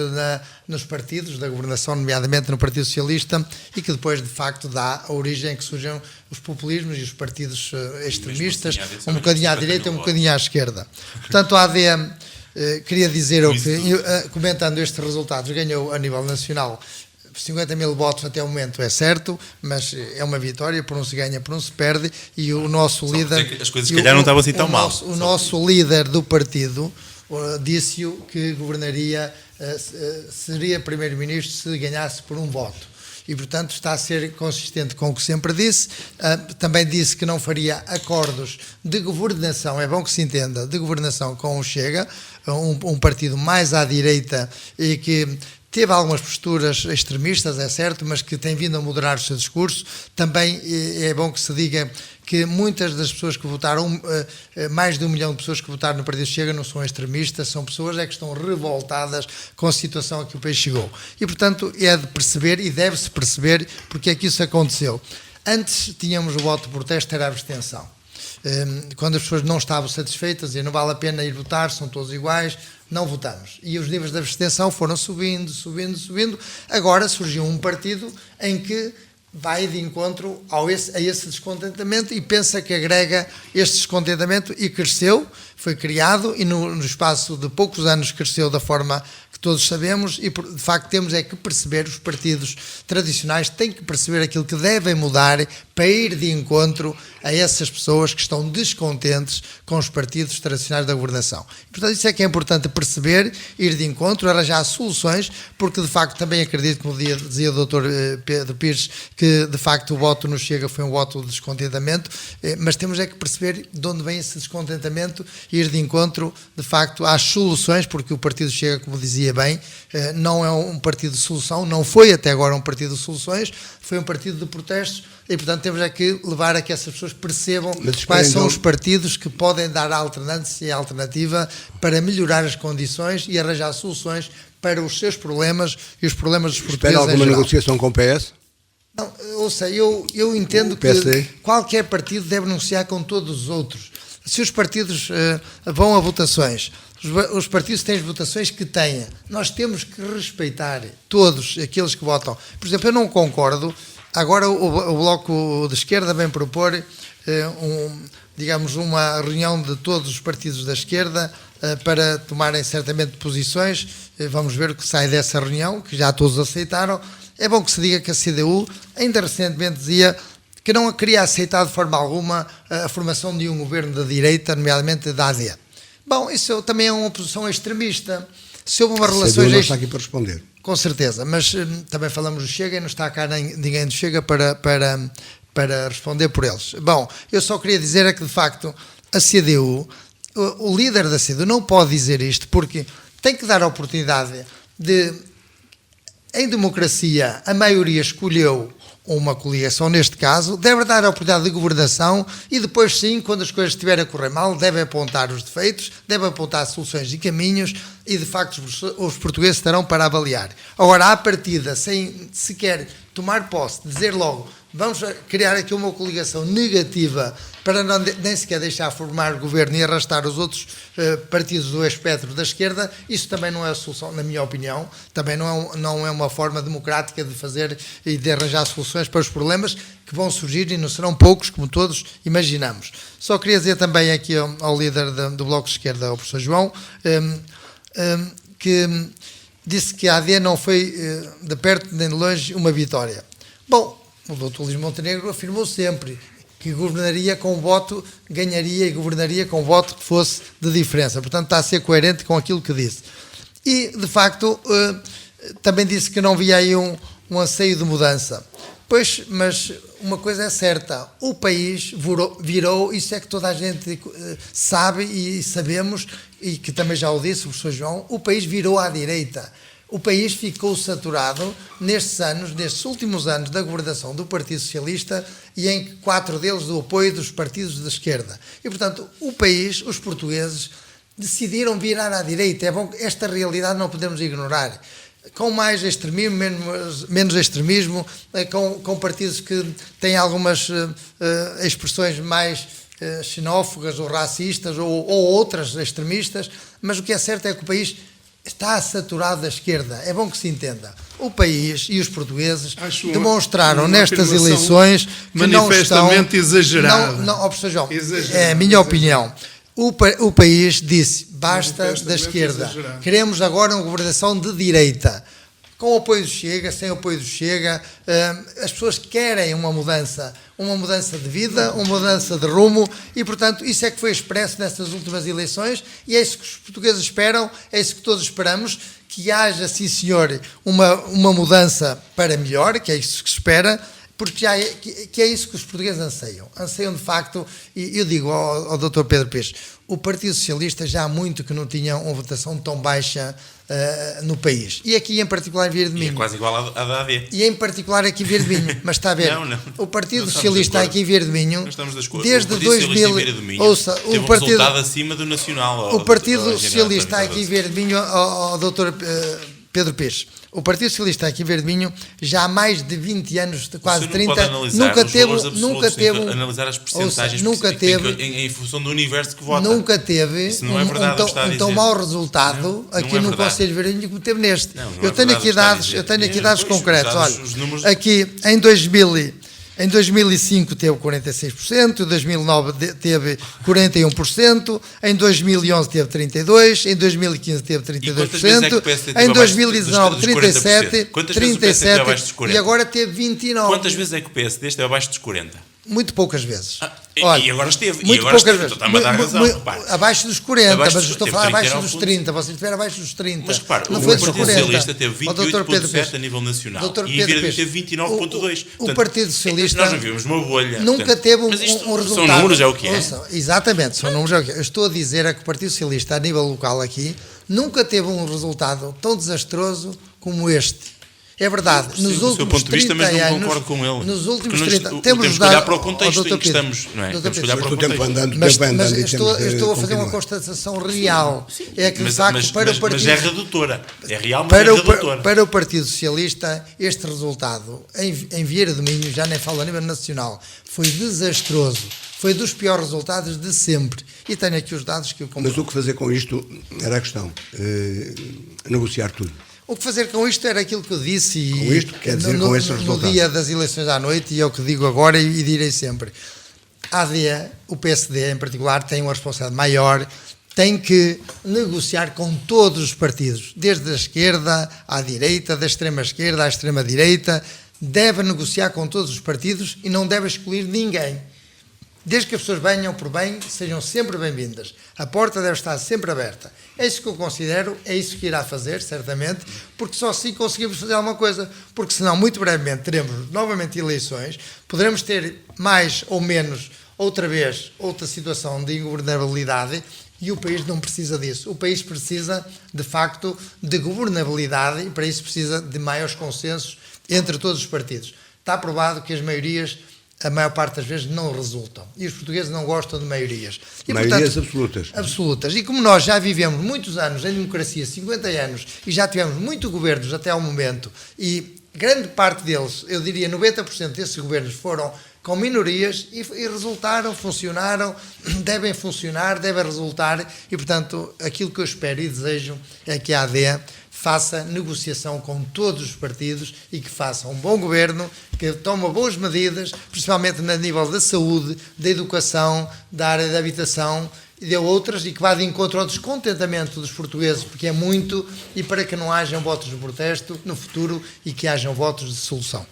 Speaker 2: nos partidos da governação, nomeadamente no Partido Socialista, e que depois, de facto, dá a origem a que surjam os populismos e os partidos extremistas, um bocadinho à direita e um bocadinho à esquerda. Portanto, a AD... queria dizer que, comentando estes resultados, ganhou a nível nacional 50 mil votos até o momento, é certo, mas é uma vitória, por um se ganha, por um se perde, e o nosso líder...
Speaker 3: As coisas, se calhar, não estavam assim tão mal.
Speaker 2: O nosso líder do partido disse-o que governaria, seria primeiro-ministro se ganhasse por um voto. E, portanto, está a ser consistente com o que sempre disse. Também disse que não faria acordos de governação, é bom que se entenda, de governação com o Chega, um partido mais à direita e que teve algumas posturas extremistas, é certo, mas que tem vindo a moderar o seu discurso. Também é bom que se diga que muitas das pessoas que votaram, mais de 1 milhão de pessoas que votaram no Partido Chega não são extremistas, são pessoas que estão revoltadas com a situação a que o país chegou. E, portanto, é de perceber e deve-se perceber porque é que isso aconteceu. Antes tínhamos o voto de protesto, era a abstenção. Quando as pessoas não estavam satisfeitas e não vale a pena ir votar, são todos iguais, não votamos. E os níveis de abstenção foram subindo. Agora surgiu um partido em que vai de encontro a esse descontentamento e pensa que agrega este descontentamento e cresceu, foi criado e no espaço de poucos anos cresceu da forma que todos sabemos e, de facto, temos é que perceber, os partidos tradicionais têm que perceber aquilo que devem mudar para ir de encontro a essas pessoas que estão descontentes com os partidos tradicionais da governação. E, portanto, isso é que é importante perceber, ir de encontro, arranjar soluções, porque, de facto, também acredito, como dizia o Dr. Pedro Pires, que, de facto, o voto no Chega foi um voto de descontentamento, mas temos é que perceber de onde vem esse descontentamento e ir de encontro, de facto, às soluções, porque o Partido Chega, como dizia bem, não é um partido de solução, não foi até agora um partido de soluções, foi um partido de protestos e, portanto, temos é que levar a que essas pessoas percebam quais são os partidos que podem dar alternância e alternativa para melhorar as condições e arranjar soluções para os seus problemas e os problemas dos portugueses em geral.
Speaker 1: Espera alguma negociação com o PS?
Speaker 2: Não, ouça, eu entendo que qualquer partido deve negociar com todos os outros. Se os partidos vão a votações, os partidos têm as votações que têm, nós temos que respeitar todos aqueles que votam. Por exemplo, eu não concordo agora o Bloco de Esquerda vem propor digamos, uma reunião de todos os partidos da esquerda para tomarem certamente posições. Vamos ver o que sai dessa reunião, que já todos aceitaram. É bom que se diga que a CDU ainda recentemente dizia que não queria aceitar de forma alguma a formação de um governo da direita, nomeadamente da AD. Bom, isso também é uma posição extremista. Se houve uma relação...
Speaker 1: A CDU não está aqui para responder.
Speaker 2: Com certeza, mas também falamos do Chega e não está cá ninguém do Chega para responder por eles. Bom, eu só queria dizer é que, de facto, a CDU, o líder da CDU não pode dizer isto, porque tem que dar a oportunidade de, em democracia, a maioria escolheu uma coligação, neste caso, deve dar a oportunidade de governação e depois sim, quando as coisas estiverem a correr mal, deve apontar os defeitos, deve apontar soluções e caminhos e, de facto, os portugueses estarão para avaliar. Agora, à partida, sem sequer tomar posse, dizer logo, vamos criar aqui uma coligação negativa para nem sequer deixar formar o governo e arrastar os outros partidos do espectro da esquerda, isso também não é a solução, na minha opinião, também não é uma forma democrática de fazer e de arranjar soluções para os problemas que vão surgir e não serão poucos, como todos imaginamos. Só queria dizer também aqui ao líder do Bloco de Esquerda, ao professor João, que disse que a AD não foi de perto nem de longe uma vitória. Bom, o Dr. Luís Montenegro afirmou sempre que governaria com voto, ganharia e governaria com voto que fosse de diferença. Portanto, está a ser coerente com aquilo que disse. E, de facto, também disse que não via aí um anseio de mudança. Pois, mas uma coisa é certa, o país virou, isso é que toda a gente sabe e sabemos, e que também já o disse o professor João, o país virou à direita. O país ficou saturado nestes últimos anos da governação do Partido Socialista e em 4 deles do apoio dos partidos de esquerda. E, portanto, o país, os portugueses, decidiram virar à direita. É bom que esta realidade não podemos ignorar. Com mais extremismo, menos extremismo, com partidos que têm algumas expressões mais xenófobas ou racistas ou outras extremistas, mas o que é certo é que o país está saturado da esquerda. É bom que se entenda. O país e os portugueses demonstraram nestas eleições que não estão...
Speaker 4: Manifestamente exagerado.
Speaker 2: Não, professor João, é a minha opinião. O país disse, basta da esquerda.
Speaker 4: Exagerado.
Speaker 2: Queremos agora uma governação de direita. Com o apoio do Chega, sem o apoio do Chega, as pessoas querem uma mudança de vida, uma mudança de rumo e, portanto, isso é que foi expresso nestas últimas eleições e é isso que os portugueses esperam, é isso que todos esperamos, que haja, sim senhor, uma mudança para melhor, que é isso que se espera, porque que é isso que os portugueses anseiam. Anseiam, de facto, e eu digo ao Dr. Pedro Pires, o Partido Socialista já há muito que não tinha uma votação tão baixa no país. E aqui, em particular, em Vieira de Minho.
Speaker 3: E é quase igual à da AD.
Speaker 2: E em particular aqui em Vieira de Minho. Mas está a ver,
Speaker 3: Não.
Speaker 2: o Partido
Speaker 3: Não
Speaker 2: Socialista aqui em Vieira de Minho,
Speaker 3: Nós estamos de acordo.
Speaker 2: desde
Speaker 3: o Partido Socialista
Speaker 2: 2000...
Speaker 3: em Vieira de Minho
Speaker 2: ouça,
Speaker 3: teve
Speaker 2: o
Speaker 3: um
Speaker 2: Partido...
Speaker 3: resultado acima do Nacional.
Speaker 2: O Partido Socialista aqui em Vieira de Minho, ao Dr. Pedro Pires, o Partido Socialista aqui em Vieira de Minho, já há mais de 20 anos, quase 30, nunca teve
Speaker 3: analisar as percentagens em função do universo que vota.
Speaker 2: Nunca teve um tão mau resultado aqui no Conselho de Vieira de Minho como teve neste. Eu tenho aqui dados concretos. Olha, aqui em 2005 teve 46%, em 2009 teve 41%, em 2011 teve 32%, em 2015 teve 32%, em 2019 37%, 37% e agora teve 29%.
Speaker 3: Quantas vezes é que o PSD esteve abaixo dos 40%?
Speaker 2: Muito poucas vezes.
Speaker 3: Olha, e agora esteve.
Speaker 2: Muito poucas vezes.
Speaker 3: Está-me a dar razão.
Speaker 2: Abaixo dos 40,
Speaker 3: abaixo
Speaker 2: mas estou a falar abaixo dos 30. Vocês estiveram abaixo dos 30.
Speaker 3: Mas repare,
Speaker 2: não
Speaker 3: o
Speaker 2: foi dos
Speaker 3: Partido
Speaker 2: 40.
Speaker 3: Socialista teve 28,7% a nível nacional e em Vieira teve 29,2%.
Speaker 2: O Partido Socialista...
Speaker 3: Nós não vivemos uma bolha.
Speaker 2: Nunca teve um resultado...
Speaker 3: São números, é o que é.
Speaker 2: Exatamente, são números, é o que é. Eu estou a dizer é que o Partido Socialista, a nível local aqui, nunca teve um resultado tão desastroso como este. É verdade, nos últimos 30 anos...
Speaker 3: mas não concordo com ele.
Speaker 2: Nos últimos 30
Speaker 3: anos... Temos que olhar para o contexto em que estamos, não é?
Speaker 1: Temos que olhar para o contexto.
Speaker 2: Mas estou a fazer uma constatação real. É que, de facto, para o Partido...
Speaker 3: Mas é redutora. É real, mas é redutora.
Speaker 2: Para o Partido Socialista, este resultado, em Vieira de Minho, já nem falo a nível nacional, foi desastroso. Foi dos piores resultados de sempre. E tenho aqui os dados que eu comprei.
Speaker 1: Mas o que fazer com isto era a questão. Negociar tudo.
Speaker 2: O que fazer com isto era aquilo que eu disse
Speaker 1: Com isto, quer dizer, com esses
Speaker 2: no
Speaker 1: resultados.
Speaker 2: dia das eleições à noite, e é o que digo agora e direi sempre. A AD, o PSD em particular, tem uma responsabilidade maior, tem que negociar com todos os partidos, desde a esquerda à direita, da extrema esquerda à extrema direita, deve negociar com todos os partidos e não deve excluir ninguém. Desde que as pessoas venham por bem, sejam sempre bem-vindas. A porta deve estar sempre aberta. É isso que eu considero, é isso que irá fazer, certamente, porque só assim conseguimos fazer alguma coisa. Porque senão, muito brevemente, teremos novamente eleições, poderemos ter mais ou menos, outra vez, outra situação de ingovernabilidade, e o país não precisa disso. O país precisa, de facto, de governabilidade, e para isso precisa de maiores consensos entre todos os partidos. Está provado que as maiorias, a maior parte das vezes, não resultam. E os portugueses não gostam de maiorias. E,
Speaker 1: Maiorias
Speaker 2: portanto,
Speaker 1: absolutas.
Speaker 2: Absolutas. E como nós já vivemos muitos anos em democracia, 50 anos, e já tivemos muitos governos até ao momento, e grande parte deles, eu diria 90% desses governos foram com minorias e resultaram, funcionaram, devem funcionar, devem resultar, e, portanto, aquilo que eu espero e desejo é que a AD faça negociação com todos os partidos e que faça um bom governo, que tome boas medidas, principalmente no nível da saúde, da educação, da área da habitação e de outras, e que vá de encontro ao descontentamento dos portugueses, porque é muito, e para que não hajam votos de protesto no futuro e que hajam votos de solução.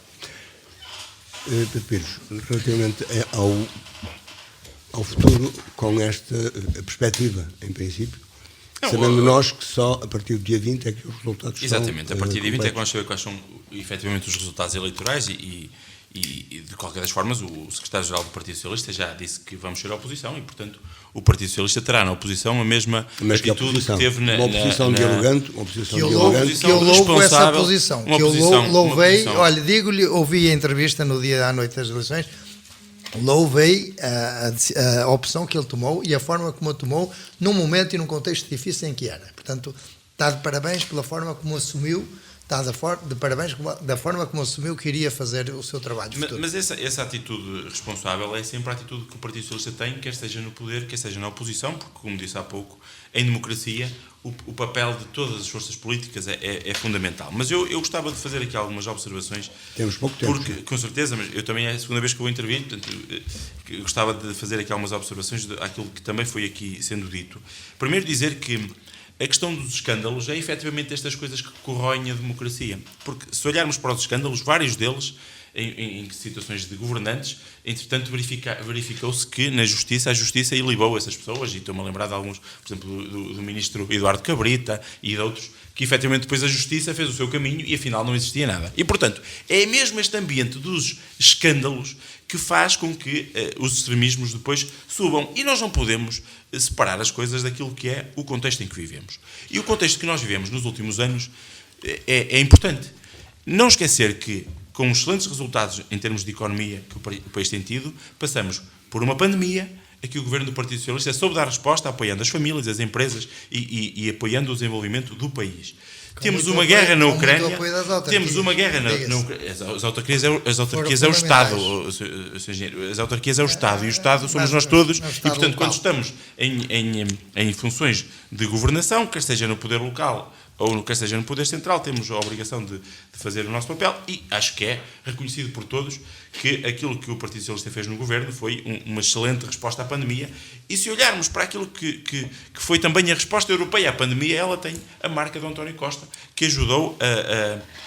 Speaker 1: Pedro Pires, relativamente ao futuro, com esta perspectiva, em princípio, sabendo nós que só a partir do dia 20 é que os resultados
Speaker 3: Exatamente,
Speaker 1: são
Speaker 3: a partir do dia 20 é que
Speaker 1: completos.
Speaker 3: vamos saber quais são efetivamente os resultados eleitorais e de qualquer das formas o secretário-geral do Partido Socialista já disse que vamos ser a oposição e, portanto, o Partido Socialista terá na oposição a mesma
Speaker 1: Mas que
Speaker 3: atitude
Speaker 1: oposição?
Speaker 3: que teve
Speaker 1: uma oposição dialogante, uma oposição
Speaker 2: Que eu
Speaker 1: dialogante.
Speaker 2: louvo essa
Speaker 3: responsável,
Speaker 2: posição,
Speaker 3: uma
Speaker 2: que eu
Speaker 3: posição-
Speaker 2: louvei,
Speaker 3: uma posição-
Speaker 2: olha, digo-lhe, ouvi a entrevista no dia à noite das eleições, louvei a opção que ele tomou e a forma como a tomou num momento e num contexto difícil em que era. Portanto, está de parabéns pela forma como assumiu, está de parabéns da forma como assumiu que iria fazer o seu trabalho futuro.
Speaker 3: Mas essa atitude responsável é sempre a atitude que o Partido Socialista tem, quer esteja no poder, quer esteja na oposição, porque, como disse há pouco, em democracia o papel de todas as forças políticas é fundamental. Mas eu gostava de fazer aqui algumas observações.
Speaker 1: Temos pouco tempo.
Speaker 3: Porque, com certeza, mas eu também é a segunda vez que vou intervir, portanto, eu gostava de fazer aqui algumas observações daquilo que também foi aqui sendo dito. Primeiro dizer que a questão dos escândalos é efetivamente estas coisas que corroem a democracia. Porque se olharmos para os escândalos, vários deles, em situações de governantes, entretanto verificou-se que na Justiça, a Justiça ilibou essas pessoas, e estou-me a lembrar de alguns, por exemplo, do ministro Eduardo Cabrita e de outros, que efetivamente depois a Justiça fez o seu caminho e afinal não existia nada. E, portanto, é mesmo este ambiente dos escândalos que faz com que os extremismos depois subam. E nós não podemos separar as coisas daquilo que é o contexto em que vivemos. E o contexto que nós vivemos nos últimos anos é importante. Não esquecer que, com excelentes resultados em termos de economia que o país tem tido, passamos por uma pandemia a que o governo do Partido Socialista soube dar resposta, apoiando as famílias, as empresas e apoiando o desenvolvimento do país. Temos uma guerra na Ucrânia. Temos uma guerra na Ucrânia. As autarquias é o Estado. As autarquias é o Estado. E o Estado somos nós todos. E, portanto, quando estamos em funções de governação, quer seja no poder local ou quer seja no poder central, temos a obrigação de fazer o nosso papel, e acho que é reconhecido por todos que aquilo que o Partido Socialista fez no governo foi uma excelente resposta à pandemia. E se olharmos para aquilo que foi também a resposta europeia à pandemia, ela tem a marca de António Costa, que ajudou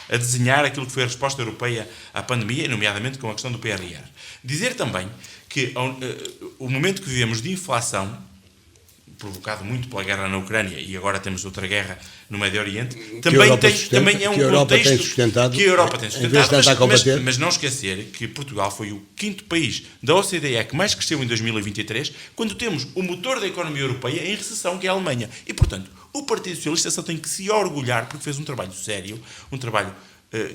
Speaker 3: a desenhar aquilo que foi a resposta europeia à pandemia, nomeadamente com a questão do PRR. Dizer também que o momento que vivemos de inflação, provocado muito pela guerra na Ucrânia, e agora temos outra guerra no Médio Oriente, também é um contexto que a Europa tem sustentado, mas não esquecer que Portugal foi o 5º país da OCDE que mais cresceu em 2023, quando temos o motor da economia europeia em recessão, que é a Alemanha. E, portanto, o Partido Socialista só tem que se orgulhar porque fez um trabalho sério, um trabalho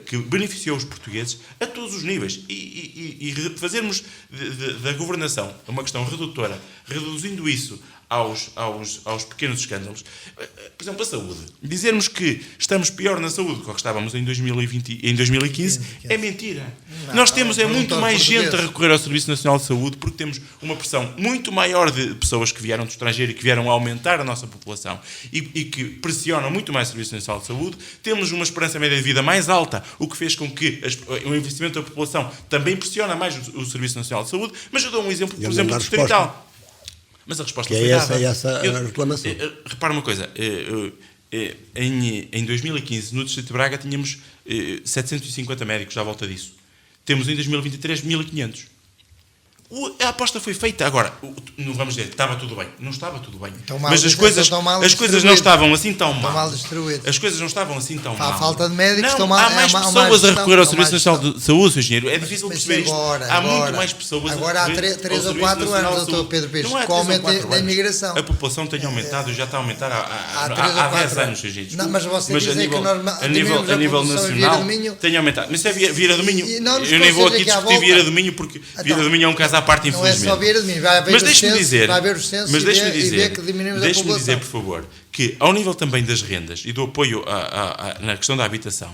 Speaker 3: que beneficiou os portugueses a todos os níveis, e fazermos da governação uma questão redutora, reduzindo isso aos pequenos escândalos. Por exemplo, a saúde. Dizermos que estamos pior na saúde do que estávamos em 2015 é mentira. Nós temos muito mais gente a recorrer ao Serviço Nacional de Saúde porque temos uma pressão muito maior de pessoas que vieram do estrangeiro e que vieram aumentar a nossa população e que pressionam muito mais o Serviço Nacional de Saúde. Temos uma esperança média de vida mais alta, o que fez com que o investimento da população também pressiona mais o Serviço Nacional de Saúde. Mas eu dou um exemplo, por exemplo, distrital. Mas a resposta foi dada.
Speaker 1: Essa a reclamação.
Speaker 3: Repara uma coisa. Em 2015, no Distrito de Braga, tínhamos 750 médicos à volta disso. Temos em 2023 1.500. A aposta foi feita. Agora, não vamos dizer que estava tudo bem. Não estava tudo bem. Mas as coisas não estavam assim tão mal. As coisas não estavam assim tão mal.
Speaker 2: A falta de médicos
Speaker 3: não, há mais pessoas a recorrer ao Serviço Nacional de Saúde, Sr. Engenheiro. É difícil perceber isto. Há muito mais pessoas a recorrer ao Serviço Nacional de Saúde.
Speaker 2: Agora há 3 ou 4 anos, Dr. Pedro Pires, com o aumento da imigração.
Speaker 3: A população tem aumentado e já está a aumentar há 10 anos, Sr. Engenheiro.
Speaker 2: Não, mas você diz que
Speaker 3: a nível nacional tem aumentado. Mas isso é Vieira do Minho. Eu nem vou aqui discutir Vieira do Minho porque Vieira do Minho é um caso à parte, infelizmente.
Speaker 2: Mas deixe-me dizer,
Speaker 3: por favor, que ao nível também das rendas e do apoio na questão da habitação,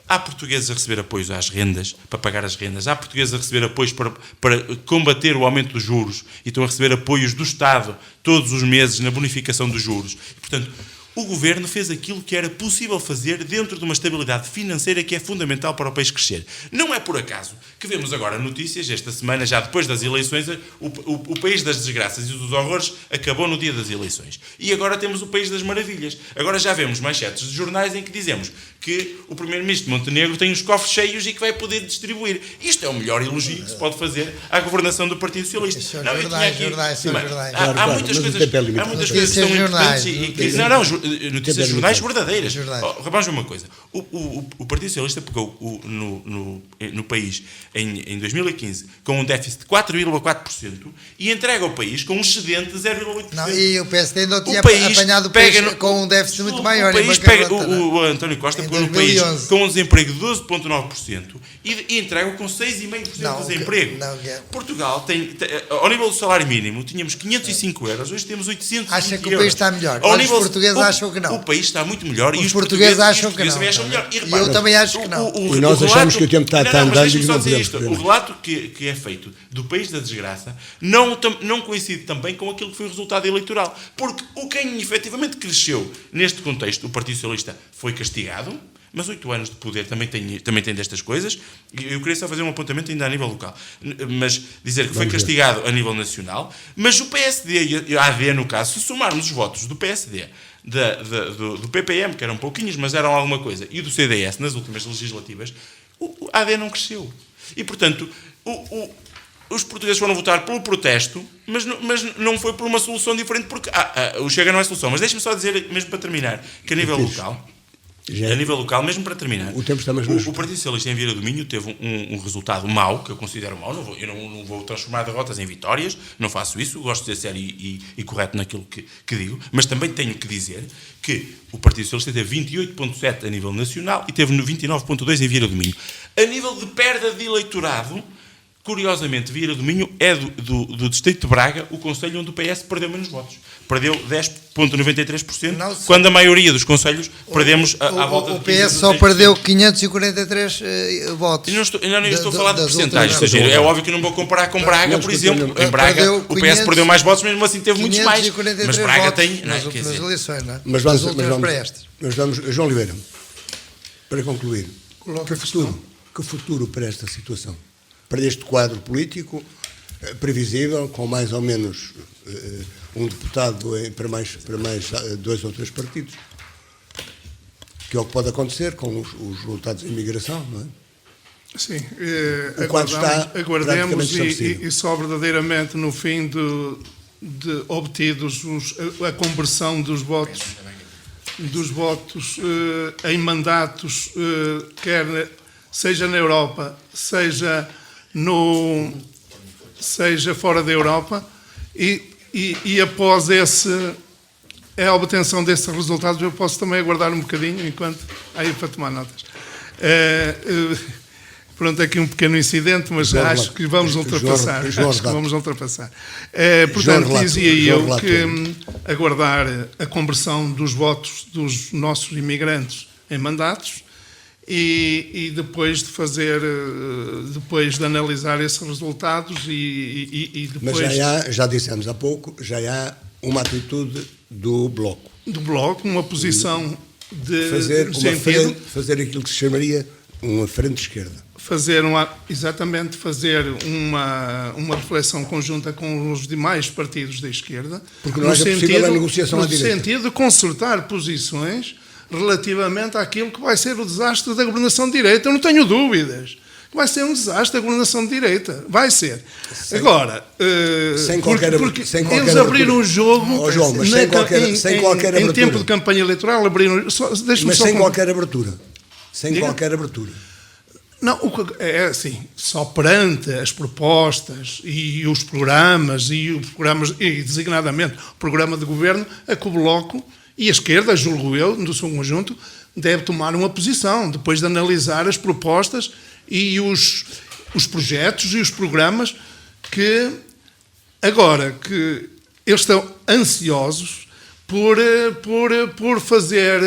Speaker 3: há portugueses a receber apoios às rendas, para pagar as rendas, há portugueses a receber apoios para combater o aumento dos juros e estão a receber apoios do Estado todos os meses na bonificação dos juros. E, portanto, o Governo fez aquilo que era possível fazer dentro de uma estabilidade financeira que é fundamental para o país crescer. Não é por acaso que vemos agora notícias, esta semana, já depois das eleições, o país das desgraças e dos horrores acabou no dia das eleições. E agora temos o país das maravilhas. Agora já vemos manchetes de jornais em que dizemos que o Primeiro-Ministro de Montenegro tem os cofres cheios e que vai poder distribuir. Isto é o melhor elogio que se pode fazer à governação do Partido Socialista. Há muitas coisas que são importantes e notícias de jornais verdadeiras. Vamos ver uma coisa. O Partido Socialista pegou no país em 2015 com um déficit de 4,4% e entrega ao país com um excedente de 0,8%.
Speaker 2: E o PSD ainda tinha apanhado o país com um déficit muito maior.
Speaker 3: O António Costa pegou no país com um desemprego de 12,9% e entrega com 6,5% de desemprego. Portugal tem, ao nível do salário mínimo, tínhamos 505 euros, hoje temos 820 euros.
Speaker 2: Acha que o país está melhor? Os portugueses acham que não.
Speaker 3: O país está muito melhor
Speaker 2: e os portugueses acham que não.
Speaker 3: E
Speaker 2: eu também acho que não.
Speaker 1: E nós achamos que o tempo está andando e não podemos.
Speaker 3: O relato que é feito do país da desgraça não coincide também com aquilo que foi o resultado eleitoral. Porque quem efetivamente cresceu neste contexto, o Partido Socialista, foi castigado, mas 8 anos de poder também tem destas coisas. Eu queria só fazer um apontamento ainda a nível local. Mas dizer que foi castigado a nível nacional, mas o PSD e a AD, no caso, se somarmos os votos do PSD, do PPM, que eram pouquinhos, mas eram alguma coisa, e do CDS nas últimas legislativas, a AD não cresceu. E, portanto, os portugueses foram votar pelo protesto, mas não foi por uma solução diferente, porque o Chega não é solução. Mas deixe-me só dizer, mesmo para terminar, que a nível local, mesmo para terminar, o Partido Socialista em Vieira do Minho teve um resultado mau, que eu considero mau. Eu não vou transformar derrotas em vitórias, não faço isso, gosto de ser sério e correto naquilo que digo, mas também tenho que dizer que o Partido Socialista teve 28,7% a nível nacional e teve 29,2% em Vieira do Minho. A nível de perda de eleitorado, curiosamente, Vieira do Minho é do Distrito de Braga o concelho onde o PS perdeu menos votos. Perdeu 10,93%, quando a maioria dos concelhos perdemos à volta de 15%.
Speaker 2: O PS só perdeu 543 votos.
Speaker 3: Não estou a falar de percentagens. É óbvio que não vou comparar com Braga, por exemplo. Em Braga o PS perdeu mais votos, mesmo assim teve muitos mais. Mas Braga tem...
Speaker 2: Nas últimas eleições, não é?
Speaker 1: Mas vamos, João Oliveira, para concluir, que futuro para esta situação? Para este quadro político previsível, com mais ou menos um deputado para mais 2 ou 3 partidos, que é o que pode acontecer com os resultados da imigração, não é?
Speaker 4: Sim, aguardemos e só verdadeiramente no fim de obtidos a conversão dos votos em mandatos, quer seja na Europa, seja fora da Europa, e após a obtenção desses resultados, eu posso também aguardar um bocadinho, enquanto aí para tomar notas. pronto, aqui um pequeno incidente, mas acho que vamos ultrapassar. Acho que vamos ultrapassar. Portanto, dizia eu que aguardar a conversão dos votos dos nossos imigrantes em mandatos e depois de fazer, depois de analisar esses resultados e depois...
Speaker 1: Mas já dissemos há pouco, já há uma atitude do Bloco.
Speaker 4: Do Bloco, uma posição de
Speaker 1: fazer aquilo que se chamaria uma frente esquerda.
Speaker 4: Fazer uma reflexão conjunta com os demais partidos da esquerda.
Speaker 1: Porque não é possível a negociação à direita.
Speaker 4: No sentido de concertar posições relativamente àquilo que vai ser o desastre da governação de direita. Eu não tenho dúvidas. Vai ser um desastre a governação de direita. Vai ser. Agora, porque eles abriram o jogo
Speaker 1: João, mas sem qualquer abertura.
Speaker 4: Em tempo de campanha eleitoral, abriram...
Speaker 1: Mas sem qualquer abertura. Sem qualquer abertura.
Speaker 4: Não, é assim, só perante as propostas e os programas, e designadamente o programa de governo, é que o Bloco e a esquerda, julgo eu, no seu conjunto, deve tomar uma posição, depois de analisar as propostas e os projetos e os programas que, agora que eles estão ansiosos por fazer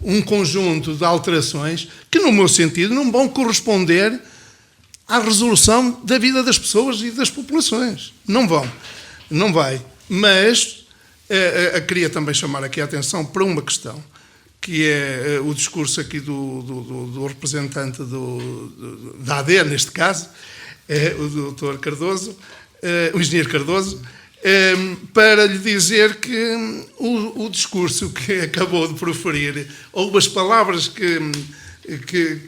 Speaker 4: um conjunto de alterações que, no meu sentido, não vão corresponder à resolução da vida das pessoas e das populações. Não vão. Não vai. Mas queria também chamar aqui a atenção para uma questão, que é o discurso aqui do representante da AD, neste caso, o Dr. Cardoso, o engenheiro Cardoso, para lhe dizer que o discurso que acabou de proferir, ou as palavras que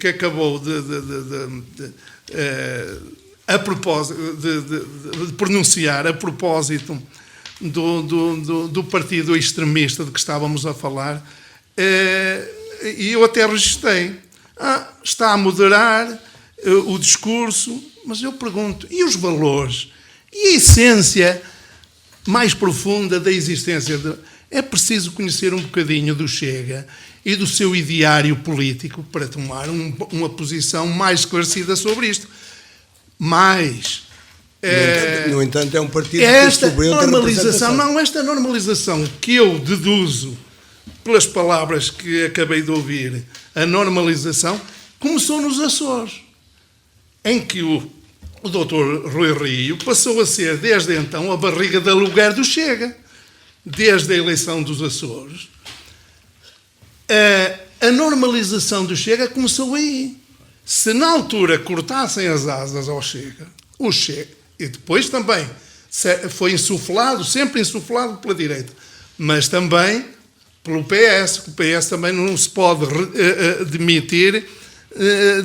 Speaker 4: acabou de pronunciar a propósito do partido extremista de que estávamos a falar, e eu até registrei. Está a moderar o discurso, mas eu pergunto, e os valores? E a essência mais profunda da existência? É preciso conhecer um bocadinho do Chega e do seu ideário político para tomar uma posição mais esclarecida sobre isto. Mas...
Speaker 1: No entanto, é um partido que distribuiu
Speaker 4: esta normalização que eu deduzo pelas palavras que acabei de ouvir, a normalização começou nos Açores, em que o Dr. Rui Rio passou a ser, desde então, a barriga de aluguer do Chega, desde a eleição dos Açores. A normalização do Chega começou aí. Se na altura cortassem as asas ao Chega, o Chega, e depois também foi insuflado, sempre insuflado pela direita, mas também pelo PS, que o PS também não se pode demitir,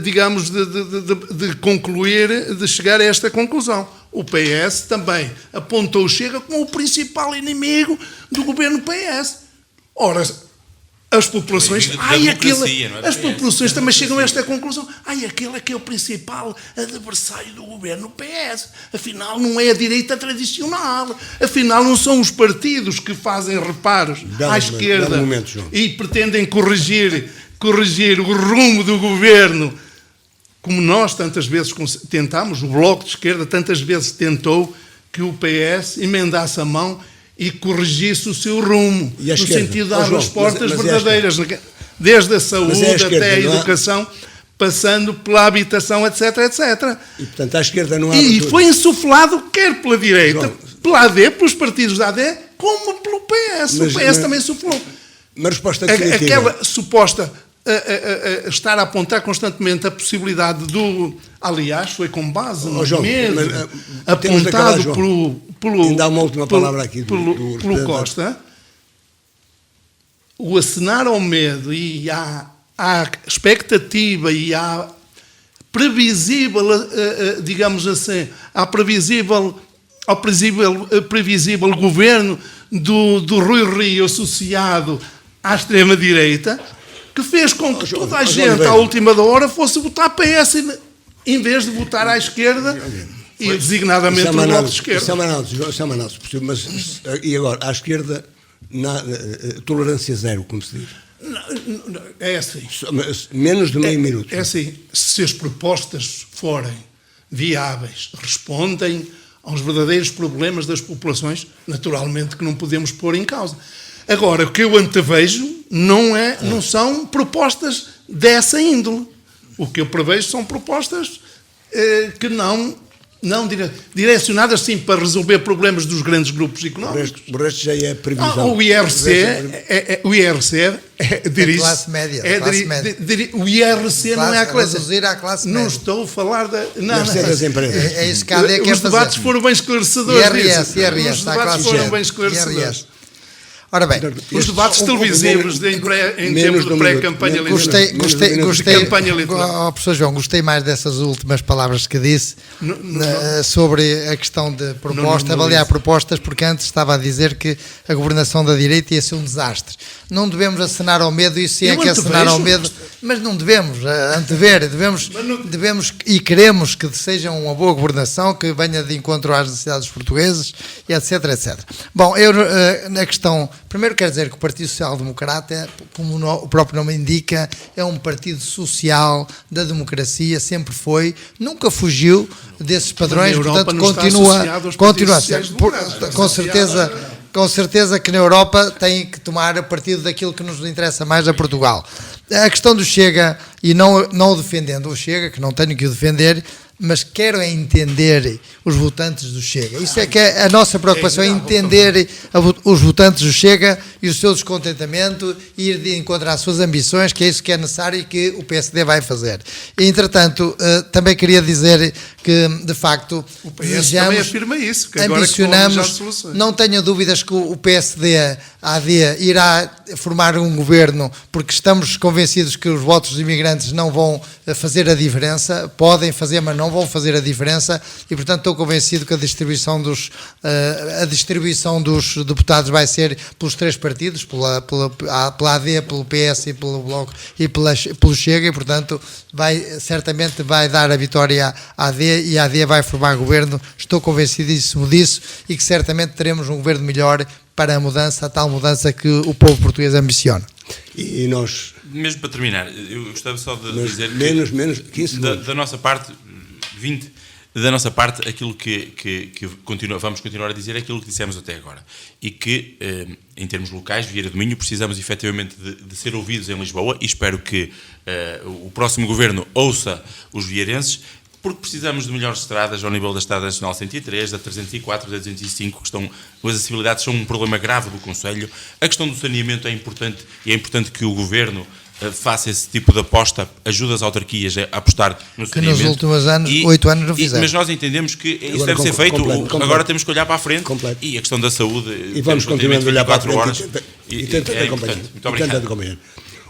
Speaker 4: digamos, de concluir, de chegar a esta conclusão. O PS também apontou o Chega como o principal inimigo do governo PS. Ora, as populações, as populações também chegam a esta conclusão. Aquele é que é o principal adversário do governo PS. Afinal, não é a direita tradicional. Afinal, não são os partidos que fazem reparos à esquerda e pretendem corrigir o rumo do governo, como nós tantas vezes tentamos. O Bloco de Esquerda tantas vezes tentou que o PS emendasse a mão e corrigisse o seu rumo, no sentido de dar respostas verdadeiras, desde a saúde até a educação, passando pela habitação, etc, etc.
Speaker 1: E, portanto, à esquerda não há
Speaker 4: E foi insuflado quer pela direita, pela AD, pelos partidos da AD, como pelo PS. O PS também suflou.
Speaker 1: Uma resposta definitiva.
Speaker 4: Aquela suposta estar a apontar constantemente a possibilidade do... Aliás, foi com base no medo apontado pelo
Speaker 1: ainda há uma última palavra aqui
Speaker 4: pelo Costa, o acenar ao medo e à expectativa e à previsível, digamos assim, ao previsível governo do Rui Rio associado à extrema-direita, que fez com que toda a gente, à última da hora, fosse votar PS em vez de votar à esquerda e designadamente o Bloco de Esquerda.
Speaker 1: Isso é uma análise possível, mas e agora, à esquerda, tolerância zero, como se diz?
Speaker 4: É assim.
Speaker 1: Menos de meio minuto.
Speaker 4: É assim, se as propostas forem viáveis, respondem aos verdadeiros problemas das populações, naturalmente que não podemos pôr em causa. Agora, o que eu antevejo não são propostas dessa índole. O que eu prevejo são propostas que não direcionadas sim para resolver problemas dos grandes grupos económicos.
Speaker 1: O resto já é previsão.
Speaker 4: O IRC dirige
Speaker 2: classe média.
Speaker 4: O IRC não é a classe.
Speaker 2: Reduzir à classe média.
Speaker 4: Não estou a falar da.
Speaker 1: Das empresas.
Speaker 2: É isso que a AD quer fazer.
Speaker 4: Os debates foram bem esclarecedores.
Speaker 2: IRS,
Speaker 4: os debates foram bem esclarecedores.
Speaker 2: Ora bem,
Speaker 4: os debates televisivos em tempo de pré-campanha eleitoral.
Speaker 2: Professor João, gostei mais dessas últimas palavras que disse sobre a questão de proposta, avaliar propostas, porque antes estava a dizer que a governação da direita ia ser um desastre. Não devemos acenar ao medo, e se é que acenar ao medo, mas não devemos antever, devemos e queremos que seja uma boa governação, que venha de encontro às necessidades dos portugueses, e etc, etc. Bom, eu na questão, primeiro quero dizer que o Partido Social Democrata, como o próprio nome indica, é um partido social da democracia, sempre foi, nunca fugiu desses padrões, portanto continua a ser, com certeza que na Europa tem que tomar partido daquilo que nos interessa mais a Portugal. A questão do Chega, e não o defendendo o Chega, que não tenho que o defender, mas quero é entender os votantes do Chega. Isso é que a nossa preocupação, é entender os votantes do Chega e o seu descontentamento, e ir de encontro às suas ambições, que é isso que é necessário e que o PSD vai fazer. E, entretanto, também queria dizer que, de facto,
Speaker 4: o PS também afirma isso, que agora
Speaker 2: ambicionamos, não tenho dúvidas que o PSD, a AD, irá formar um governo, porque estamos convencidos que os votos dos imigrantes não vão fazer a diferença, podem fazer, mas não vão fazer a diferença, e portanto estou convencido que a distribuição dos deputados vai ser pelos três partidos, pela AD, pelo PS e pelo Bloco e pelo Chega, e portanto certamente vai dar a vitória à AD, e a AD vai formar governo, estou convencidíssimo disso, e que certamente teremos um governo melhor para a tal mudança que o povo português ambiciona.
Speaker 1: E nós...
Speaker 3: Mesmo para terminar, eu gostava só de dizer
Speaker 1: menos 15
Speaker 3: segundos. Da nossa parte, 20, da nossa parte, aquilo que vamos continuar a dizer é aquilo que dissemos até agora. E que, em termos locais, Vieira do Minho, precisamos efetivamente de ser ouvidos em Lisboa, e espero que o próximo governo ouça os vieirenses, porque precisamos de melhores estradas ao nível da Estrada Nacional 103, da 304, da 205, as acessibilidades são um problema grave do Conselho. A questão do saneamento é importante, e é importante que o Governo faça esse tipo de aposta, ajuda as autarquias a apostar no saneamento. Que
Speaker 2: nos últimos 8 anos não fizeram.
Speaker 3: Mas nós entendemos que isso deve ser feito, agora temos que olhar para a frente, e a questão da saúde,
Speaker 1: e vamos continuando a olhar para a frente
Speaker 3: horas,
Speaker 1: e tentar acompanhar.
Speaker 3: Muito obrigado.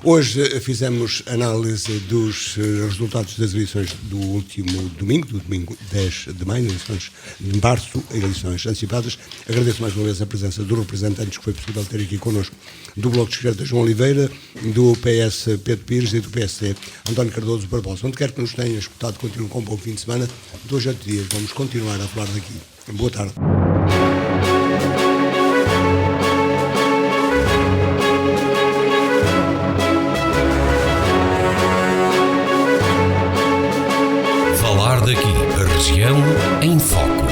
Speaker 1: Hoje fizemos análise dos resultados das eleições do último domingo, do domingo 10 de maio, eleições de março, eleições antecipadas. Agradeço mais uma vez a presença dos representantes que foi possível ter aqui connosco, do Bloco de Esquerda, João Oliveira, do PS, Pedro Pires, e do PSD, António Cardoso Barbosa. Onde quer que nos tenha escutado, continuem com um bom fim de semana. De hoje a 8 dias vamos continuar a falar daqui. Boa tarde.
Speaker 5: Falar daqui, a região em foco.